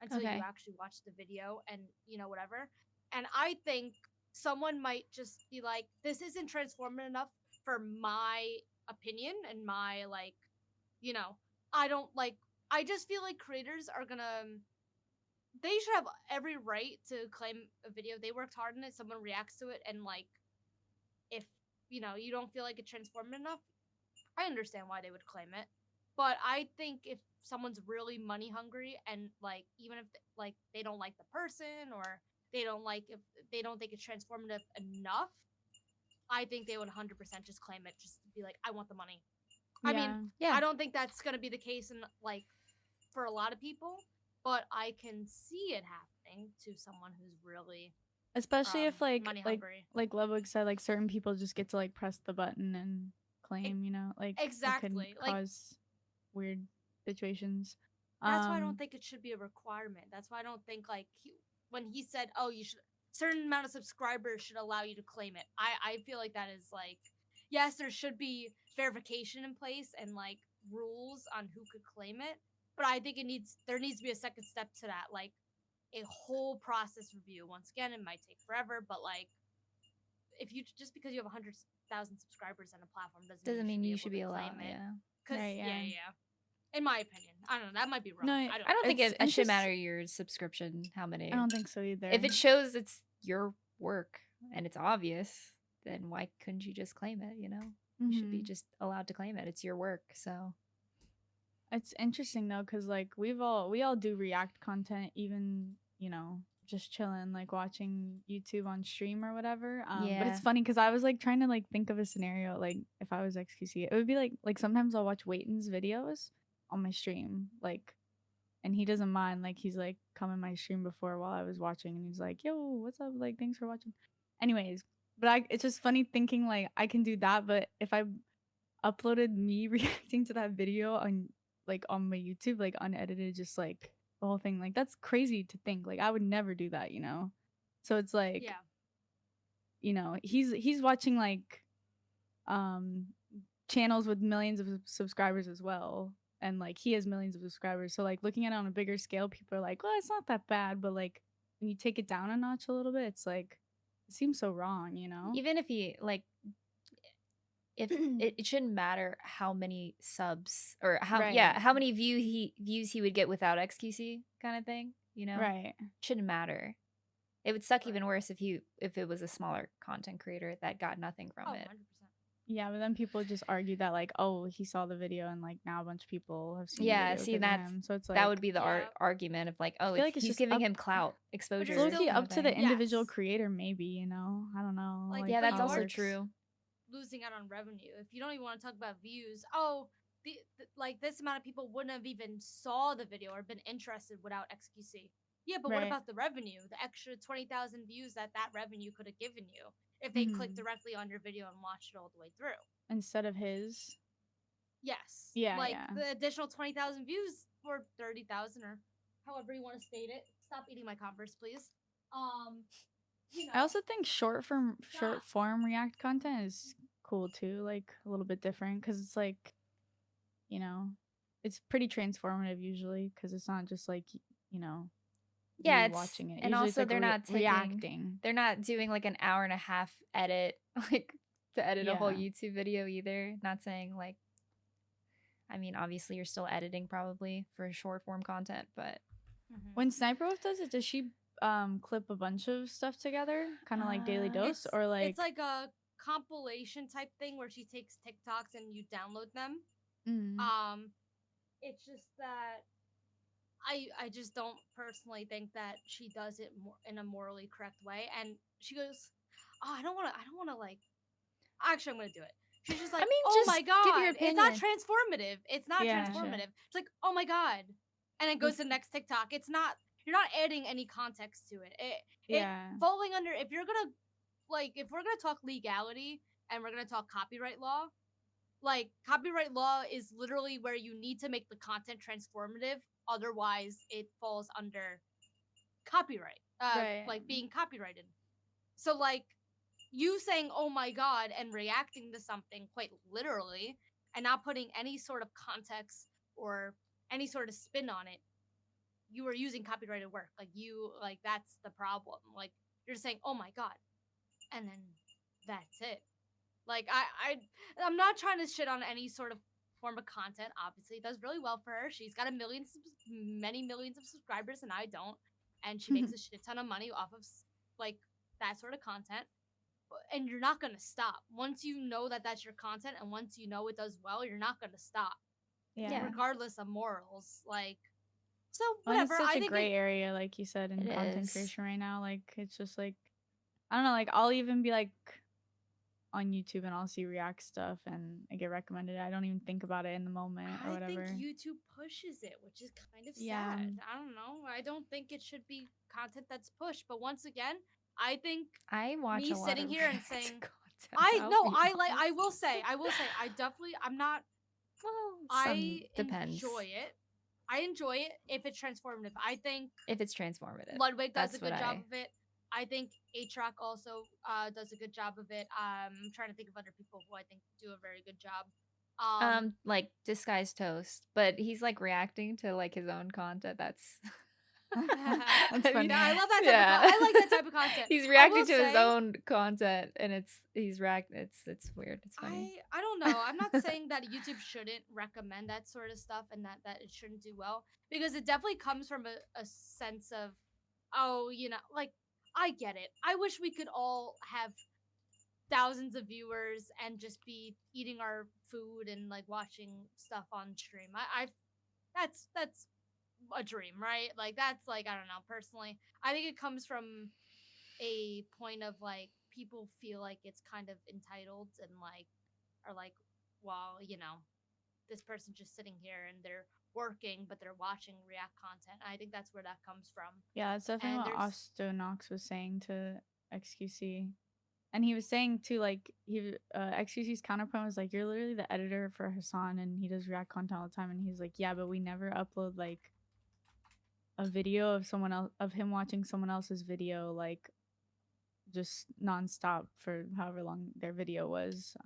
until Okay. you actually watch the video and, whatever. And I think someone might just be like, this isn't transformative enough for my opinion and my, like, I don't like, I just feel like creators are gonna, they should have every right to claim a video. They worked hard on it, someone reacts to it, and, like, if, you don't feel like it's transformative enough, I understand why they would claim it. But I think if someone's really money hungry and, like, even if like they don't like the person, or they don't like, if they don't think it's transformative enough, I think they would 100% just claim it, just to be like, I want the money. I mean, Yeah. I don't think that's going to be the case in, like, for a lot of people, but I can see it happening to someone who's really Especially if like money like hungry. like Ludwig said, like certain people just get to like press the button and claim, you know, like it could Exactly. Like, cause weird situations. that's why I don't think it should be a requirement. That's why I don't think, like, when he said, "Oh, you should, certain amount of subscribers should allow you to claim it." I feel like that is, like, yes, there should be verification in place and, like, rules on who could claim it, but I think there needs to be a second step to that, like a whole process review. Once again, it might take forever, but, like, if you, just because you have 100,000 subscribers on a platform Doesn't mean you should be able to allowed. claim it. Yeah. Cause Right, yeah, yeah. in my opinion, I don't know. That might be wrong. No, I don't. I don't think It's it should interest- matter your subscription. How many? I don't think so either. If it shows it's your work and it's obvious, then why couldn't you just claim it? You know, you should be Mhm. just allowed to claim it. It's your work. So It's interesting though, because like we all do react content, even, you know, just chilling, like watching YouTube on stream or whatever. But Yeah. it's funny because I was like trying to like think of a scenario, like if I was XQC, it would be like sometimes I'll watch Waiton's videos on my stream, like, and he doesn't mind, like he's like come in my stream before while I was watching, and he's like, "Yo, what's up? Like, thanks for watching." Anyways, But it's just funny thinking like I can do that, but if I uploaded me reacting to that video on like on my YouTube, like unedited, just like the whole thing, like that's crazy to think. Like I would never do that, you know? So it's like, Yeah. you know, he's watching like um channels with millions of subscribers as well. And like he has millions of subscribers. So like looking at it on a bigger scale, people are like, well, it's not that bad. But like when you take it down a notch a little bit, it's like it seems so wrong, you know? Even if he like, if it shouldn't matter how many subs or Right. how many views he would get without XQC kind of thing, you know? Right. Shouldn't matter. It would suck even Right. worse if it was a smaller content creator that got nothing from Oh, it. 100%. Yeah, but then people just argue that like, oh, he saw the video and like now a bunch of people have seen the Yeah, video see, because of that's him. So it's like that would be the Yeah. argument of like, oh, feel like it's he's just giving up him clout exposure, you're low key still- up to the thing. individual Yes. creator, maybe, you know? I don't know. Like, Yeah, but that's you also are true. losing out on revenue. If you don't even want to talk about views, oh, like this amount of people wouldn't have even saw the video or been interested without XQC. Yeah, but what Right. about the revenue? The extra 20,000 views that revenue could have given you if they clicked Mhm. directly on your video and watched it all the way through. Instead of his. Yes. Yeah, Like yeah. the additional 20,000 views or 30,000 or however you want to state it. Stop eating my Converse, please. You know, I also think short stop. form React content is cool too, like a little bit different because it's like, you know, it's pretty transformative usually because it's not just like you know Yeah, you it's watching it. and Usually it's also like they're not reacting. they're not doing like an hour and a half edit like to edit a whole Yeah. YouTube video either. Not saying like, I mean, obviously you're still editing probably for short form content, but Mhm. When Sniper Wolf does it, does she clip a bunch of stuff together, kind of like Daily Dose, or like? It's like a compilation type thing where she takes TikToks and you download them. Mm, It's just that I just don't personally think that she does it in a morally correct way. And she goes, "Oh, I don't want to like. Actually, I'm gonna do it." She's just I like, mean, "Oh my just give your god, it's not opinion. transformative. It's not yeah. transformative." She's like, "Oh my god," and then goes to the next TikTok. It's not. You're not adding any context to it. It Yeah. falling under if you're gonna like if we're gonna talk legality and we're gonna talk copyright law, like copyright law is literally where you need to make the content transformative, otherwise it falls under copyright, Right. like being copyrighted. So like you saying "oh my god" and reacting to something quite literally and not putting any sort of context or any sort of spin on it, you are using copyrighted work. Like that's the problem. Like you're just saying "oh my god" and then that's it. Like I'm not trying to shit on any sort of form of content. Obviously, it does really well for her. She's got many millions of subscribers, and I don't. And she makes a shit ton of money off of like that sort of content. And you're not gonna stop once you know that that's your content, and once you know it does well, you're not gonna stop, Yeah. regardless of morals. Like so, Well, and whatever. it's such I a think gray area, like you said, in It content is. creation right now. Like it's just like I don't know. Like I'll even be like on YouTube and I'll see React stuff and I get recommended. I don't even think about it in the moment or I think whatever. YouTube pushes it, which is kind of Yeah. sad. I don't know. I don't think it should be content that's pushed. But once again, I think I watch me a lot sitting of here and React saying, content. I I'll no, be I like. honest. I will say, I definitely. I'm not. Well, some I depends enjoy it. I enjoy it if it's transformative. I think if it's transformative. Ludwig does a That's what good job I. of it. I think A-Track also does a good job of it. I'm trying to think of other people who I think do a very good job. Like disguised toast, but he's like reacting to like his own content. That's That's I funny. mean, I love that type yeah. of I like that type of content. He's I reacting will to his say, own content, and he's react. It's weird. It's funny. I don't know. I'm not saying that YouTube shouldn't recommend that sort of stuff and that it shouldn't do well because it definitely comes from a sense of, oh, like I get it. I wish we could all have thousands of viewers and just be eating our food and like watching stuff on stream. That's a dream, right? Like that's like I don't know. Personally, I think it comes from a point of like people feel like it's kind of entitled and like are like, well, this person's just sitting here and they're working, but they're watching React content. I think that's where that comes from. Yeah, that's definitely And what there's Osto Knox was saying to XQC. And he was saying too, like XQC's counterpoint was like, "You're literally the editor for Hassan, and he does react content all the time." And he's like, "Yeah, but we never upload like a video of someone else of him watching someone else's video like just nonstop for however long their video was."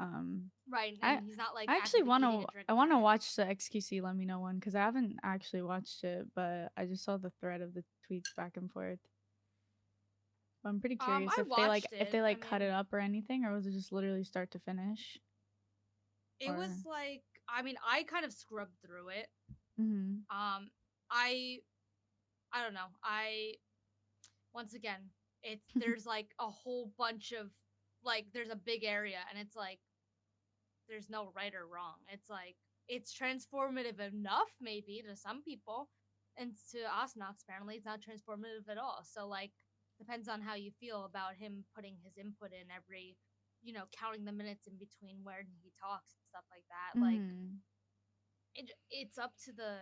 Right, I and he's not like I actually actively want eating to and drinking I want to for it. watch the XQC Let Me Know one because I haven't actually watched it, but I just saw the thread of the tweets back and forth. But I'm pretty curious I watched if it. they I like cut it mean, up or anything, or was it just literally start to finish? it was Or like, I mean, I kind of scrubbed through it. mm-hmm. I don't know. Once again, there's like a whole bunch of like there's a big area and it's like there's no right or wrong. It's like it's transformative enough maybe to some people, and to Osnox apparently it's not transformative at all. So like depends on how you feel about him putting his input in every, counting the minutes in between where he talks and stuff like that. Like Mm-hmm. it's up to the.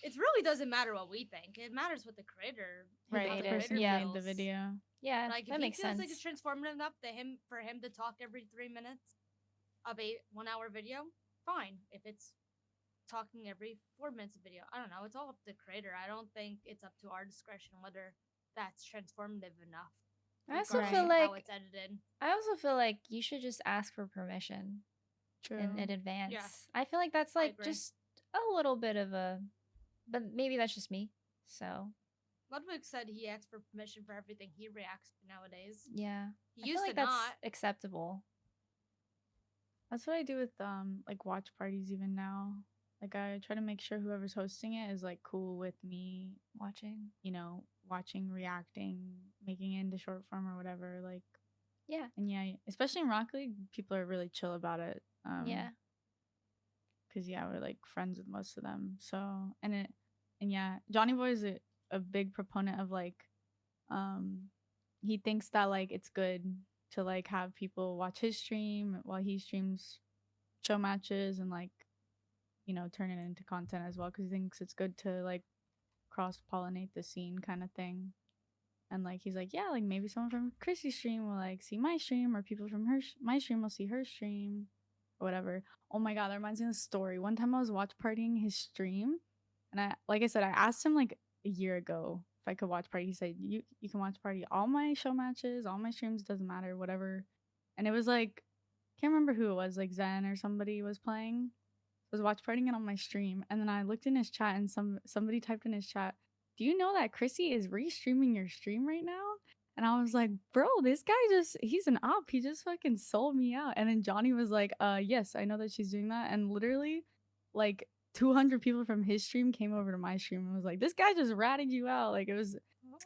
It really doesn't matter what we think. It matters what the creator, Right, how the the Creator, person creator who yeah. made the feels. video. Yeah, Like if that he makes feels sense. like it's transformative enough for him to talk every 3 minutes of a 1 hour video, fine. If it's talking every 4 minutes of video, I don't know. It's all up to the creator. I don't think it's up to our discretion whether that's transformative enough, I also regardless feel of how like it's edited. you should just ask for permission True. in advance. Yeah. I feel like that's I like agree. just a little bit of a, but maybe that's just me. So Ludwig said he asks for permission for everything he reacts to nowadays. yeah, He I feel used like to that's not. acceptable. That's what I do with like watch parties even now. Like I try to make sure whoever's hosting it is like cool with me, Watching, watching, reacting, making it into short form or whatever. Like yeah, and yeah, especially in Rocket League, people are really chill about it. yeah. Cause yeah, we're like friends with most of them. So and yeah, Johnny Boy is a big proponent of like, he thinks that like it's good to like have people watch his stream while he streams show matches and like turn it into content as well because he thinks it's good to like cross pollinate the scene kind of thing. And like he's like, yeah, like maybe someone from Chrissy's stream will like see my stream, or people from my stream will see her stream, or whatever. Oh my god, that reminds me of a story. One time I was watch partying his stream, and like I said, I asked him like a year ago if I could watch party. He said you can watch party all my show matches, all my streams, doesn't matter, whatever. And it was like, can't remember who it was, like Zen or somebody was playing. I was watch partying it on my stream, and then I looked in his chat, and somebody typed in his chat, "Do you know that Chrissy is restreaming your stream right now?" And I was like, "Bro, this guy he's an op. He just fucking sold me out." And then Johnny was like, yes, I know that she's doing that." And literally, like 200 people from his stream came over to my stream and was like, "This guy just ratted you out." Like it's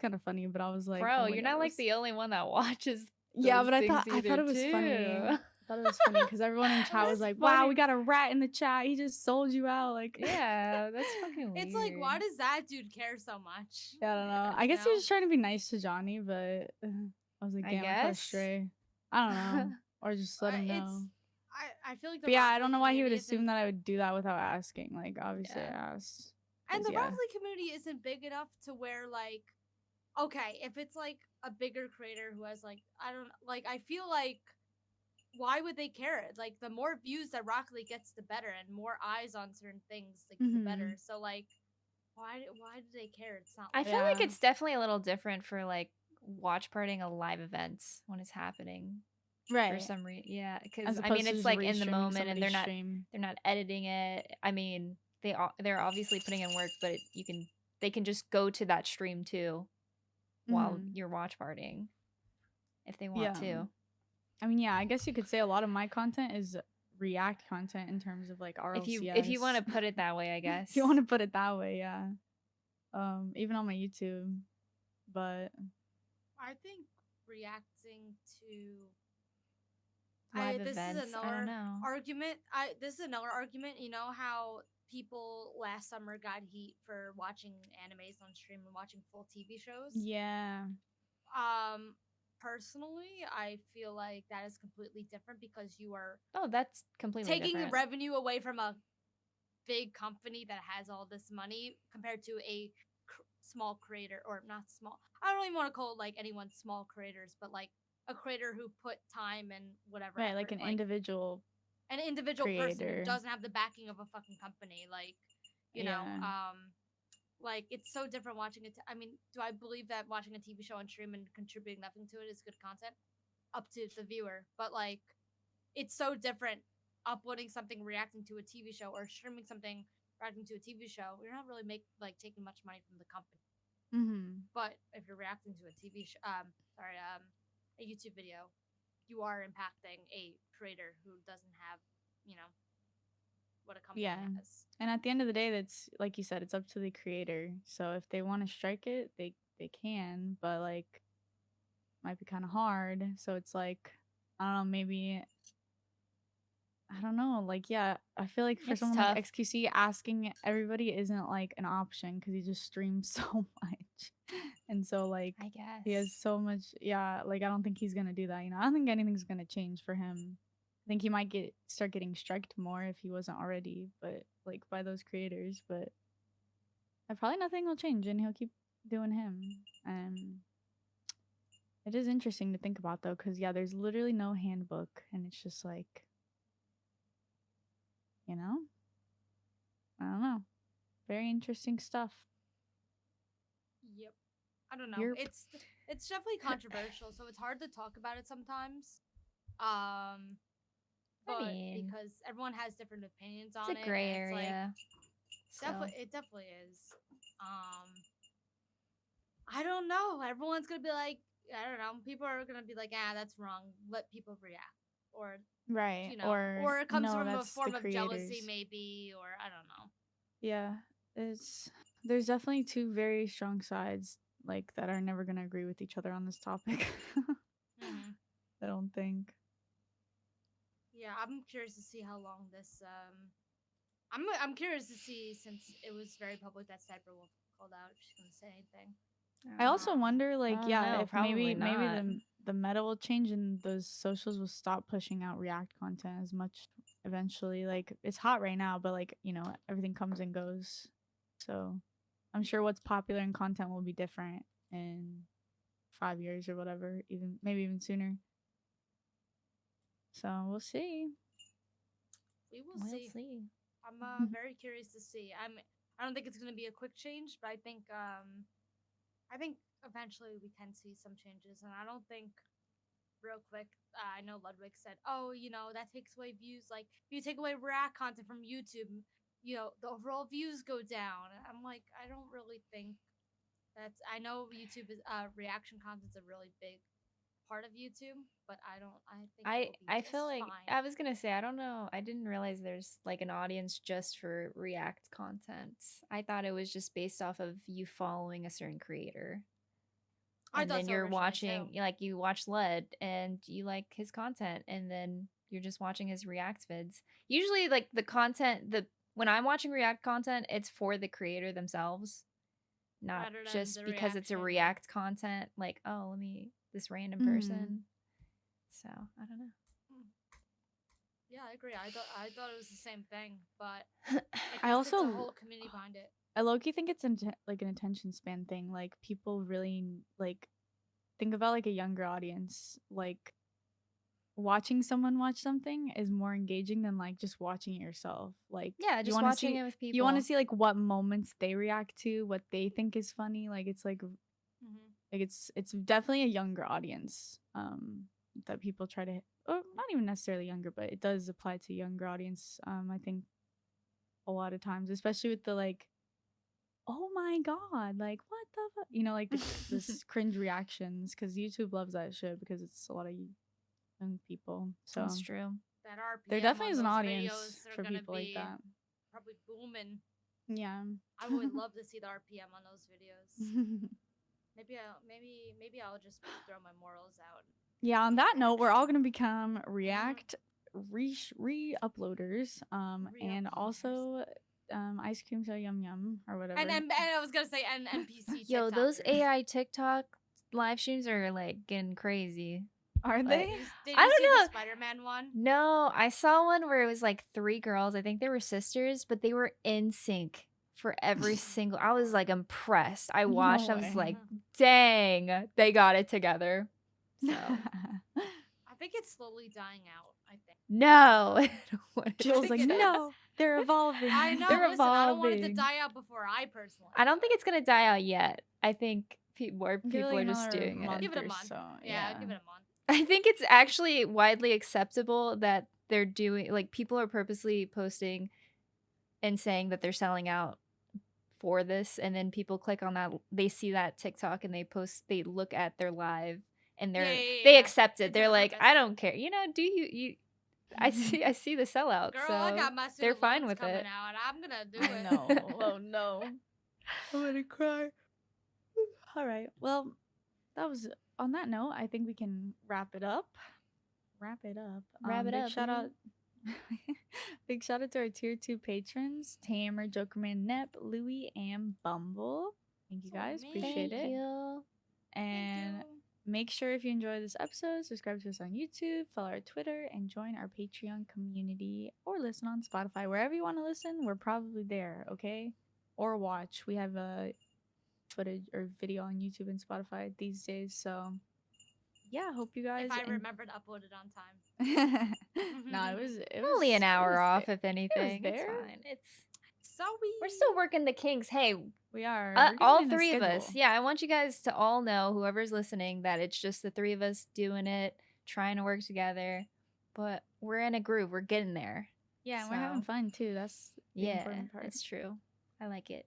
kind of funny, but I was like, Bro, "Oh my you're god, not like this-" the only one that watches. Yeah, those but I things thought it was either, funny. too. I thought it was funny because everyone in chat was That's like, "Wow, funny. we got a rat in the chat. He just sold you out." Like, Yeah, that's fucking weird. It's like, why does that dude care so much? yeah, I don't know. Yeah, I guess he know? was trying to be nice to Johnny, but I was like, I damn, I caught a guess. stray. I don't know, or just let him It's know. I feel like the But yeah, I Rocket don't League know why he would community assume isn't- that I would do that without asking. Like, obviously, Yeah. I asked. And 'Cause, the yeah. Rocket League community isn't big enough to where like, okay, if it's like a bigger creator who has like, I don't like, I feel like why would they care? Like the more views that Rocket League gets, the better, and more eyes on certain things, like the better. So like, why do they care? It's not. I Like, feel like Yeah. it's definitely a little different for like watch partying a live events when it's happening. For Right. some reason, yeah, because As I opposed mean to it's just like in the restreaming moment and they're somebody's stream. not editing it. I mean they're obviously putting in work, but they can just go to that stream too while Mhm. you're watch partying if they want Yeah. to. I mean, yeah, I guess you could say a lot of my content is React content in terms of like RLCS. If you want to put it that way, I guess. If you want to put it that way, yeah. Even on my YouTube, but I think reacting to Live this events, is I another don't know. argument. This is another argument. You know how people last summer got heat for watching animes on stream and watching full TV shows. yeah. Personally, I feel like that is completely different because you are Oh, that's completely taking different. revenue away from a big company that has all this money compared to a small creator, or not small. I don't even want to call it like anyone small creators, but like a creator who put time and whatever Right, like effort, an individual an individual person who creator. doesn't have the backing of a fucking company, like, you know, Yeah. like it's so different watching it. I mean, do I believe that watching a TV show on stream and contributing nothing to it is good content? Up to the viewer, but like, it's so different uploading something reacting to a TV show or streaming something reacting to a TV show. You're not really taking much money from the company, Mm-hmm. but if you're reacting to a a YouTube video, you are impacting a creator who doesn't have, you know, what a company Yeah. has. And at the end of the day, that's like you said, it's up to the creator. So if they want to strike it, they can, but like might be kind of hard. So it's like I don't know, maybe I don't know. Like yeah, I feel like for It's someone tough. like XQC, asking everybody isn't like an option because he just streams so much, and so like I guess. he has so much. Yeah, like I don't think he's gonna do that. You know, I don't think anything's gonna change for him. I think he might start getting striked more if he wasn't already, but like by those creators. But probably nothing will change, and he'll keep doing him. It is interesting to think about though, because yeah, there's literally no handbook, and it's just like, you know, I don't know, very interesting stuff. Yep. I don't know. Yerp. It's definitely controversial, so it's hard to talk about it sometimes. But because everyone has different opinions on It's it, a gray and it's like area. it definitely is. I don't know. Everyone's gonna be like, I don't know. People are gonna be like, ah, that's wrong. Let people react, or Right. you know, or it comes no, from a that's form the of jealousy, creators. maybe, or I don't know. Yeah, there's definitely two very strong sides like that are never gonna agree with each other on this topic. Mm-hmm. I don't think. Yeah, I'm curious to see how long this. I'm curious to see, since it was very public that Cyberwolf called out, if she's gonna say anything. I also wonder, like, don't yeah, know, if probably maybe not. the meta will change and those socials will stop pushing out React content as much eventually. Like, it's hot right now, but like, you know, everything comes and goes. So, I'm sure what's popular in content will be different in 5 years or whatever, maybe even sooner. So we'll see. We'll see. I'm very curious to see. I don't think it's gonna be a quick change, but I think eventually we can see some changes, and I don't think real quick. I know Ludwig said, "Oh, you know that takes away views. Like if you take away React content from YouTube, you know the overall views go down." I'm like, I don't really think that's. I know YouTube is reaction content's a really big part of YouTube, but I don't. I think it will be I just feel like fine. I was gonna say I don't know. I didn't realize there's like an audience just for React content. I thought it was just based off of you following a certain creator. I And thought then so you're originally, watching, too. like you watch Led and you like his content, and then you're just watching his React vids. Usually, like the content, when I'm watching React content, it's for the creator themselves, not Rather than just the because it's a reaction. React content. Like, oh, let me this random Mhm. person. So I don't know. Yeah, I agree. I thought it was the same thing, but I guess it's a also whole community behind it. I low-key think it's like an attention span thing. Like people really like think about like a younger audience. Like watching someone watch something is more engaging than like just watching it yourself. Like Yeah, you just want to watching see it with you want to people. see like what moments they react to, what they think is funny. Like it's Mm-hmm. like it's definitely a younger audience that people try to, or not even necessarily younger, but it does apply to younger audience. I think a lot of times, especially with the like, oh my god, like what the fuck, you know, like this cringe reactions, because YouTube loves that shit because it's a lot of young people. So That's true. That RPM there definitely on is an those audience videos are for gonna people like be that. probably booming. Yeah. I would love to see the RPM on those videos. Maybe I'll just throw my morals out. Yeah, on that note, we're all Reaction. gonna become React re-uploaders. And Re-uploaders. also ice cream so yum yum or whatever. And I was gonna say NPC Yo, those TikTokers. AI TikTok live streams are like getting crazy. Are Like, they? Did I you see don't the know. Spider-Man one? No, I saw one where it was like 3 girls. I think they were sisters, but they were in sync for every single. I was like impressed. I watched. No I was way. like, dang, they got it together. So I think it's slowly dying out. I think. no, I don't want it Jules to like, think it is. no, they're evolving. I know. They're Listen, I don't want it to evolving. die out before I personally. I don't do think it. it's gonna die out yet. I think more Give it, people like, are just another doing month it. Give it a or month. so, Yeah, give it a month. I think it's actually widely acceptable that they're doing like people are purposely posting and saying that they're selling out for this, and then people click on that, they see that TikTok and they look at their live and they Yeah. accept it. It's They're on like, purpose. I don't care. Do you I see the sellout. Girl, so I got my they're student fine loans with coming it. out. I'm gonna do I it. know. Oh no. I'm gonna cry. All right. Well, that was on that note, I think we can wrap it up. Wrap it Big up, shout out. man. Big shout out to our tier 2 patrons, Tamer, Jokerman, Nep, Louie, and Bumble. Thank you So guys. amazing. Appreciate Thank it. you. And make sure if you enjoyed this episode, subscribe to us on YouTube, follow our Twitter, and join our Patreon community or listen on Spotify. Wherever you want to listen, we're probably there, okay? Or watch. We have a footage or video on YouTube and Spotify these days. So, yeah, hope you guys. If I remember to upload it on time. No, it was Only an it hour was off, there. if anything. It's there. fine. So We're still working the kinks. Hey, We are. We're getting all in a three of us. schedule. Yeah, I want you guys to all know, whoever's listening, that it's just the three of us doing it, trying to work together. But we're in a groove. We're getting there. Yeah, and we're having So, fun too. That's the Yeah, important part. it's true. I like it.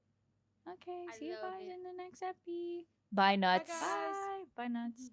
Okay, I see you love guys it. in the next epi. Bye, nuts. guys. Bye. Bye, nuts.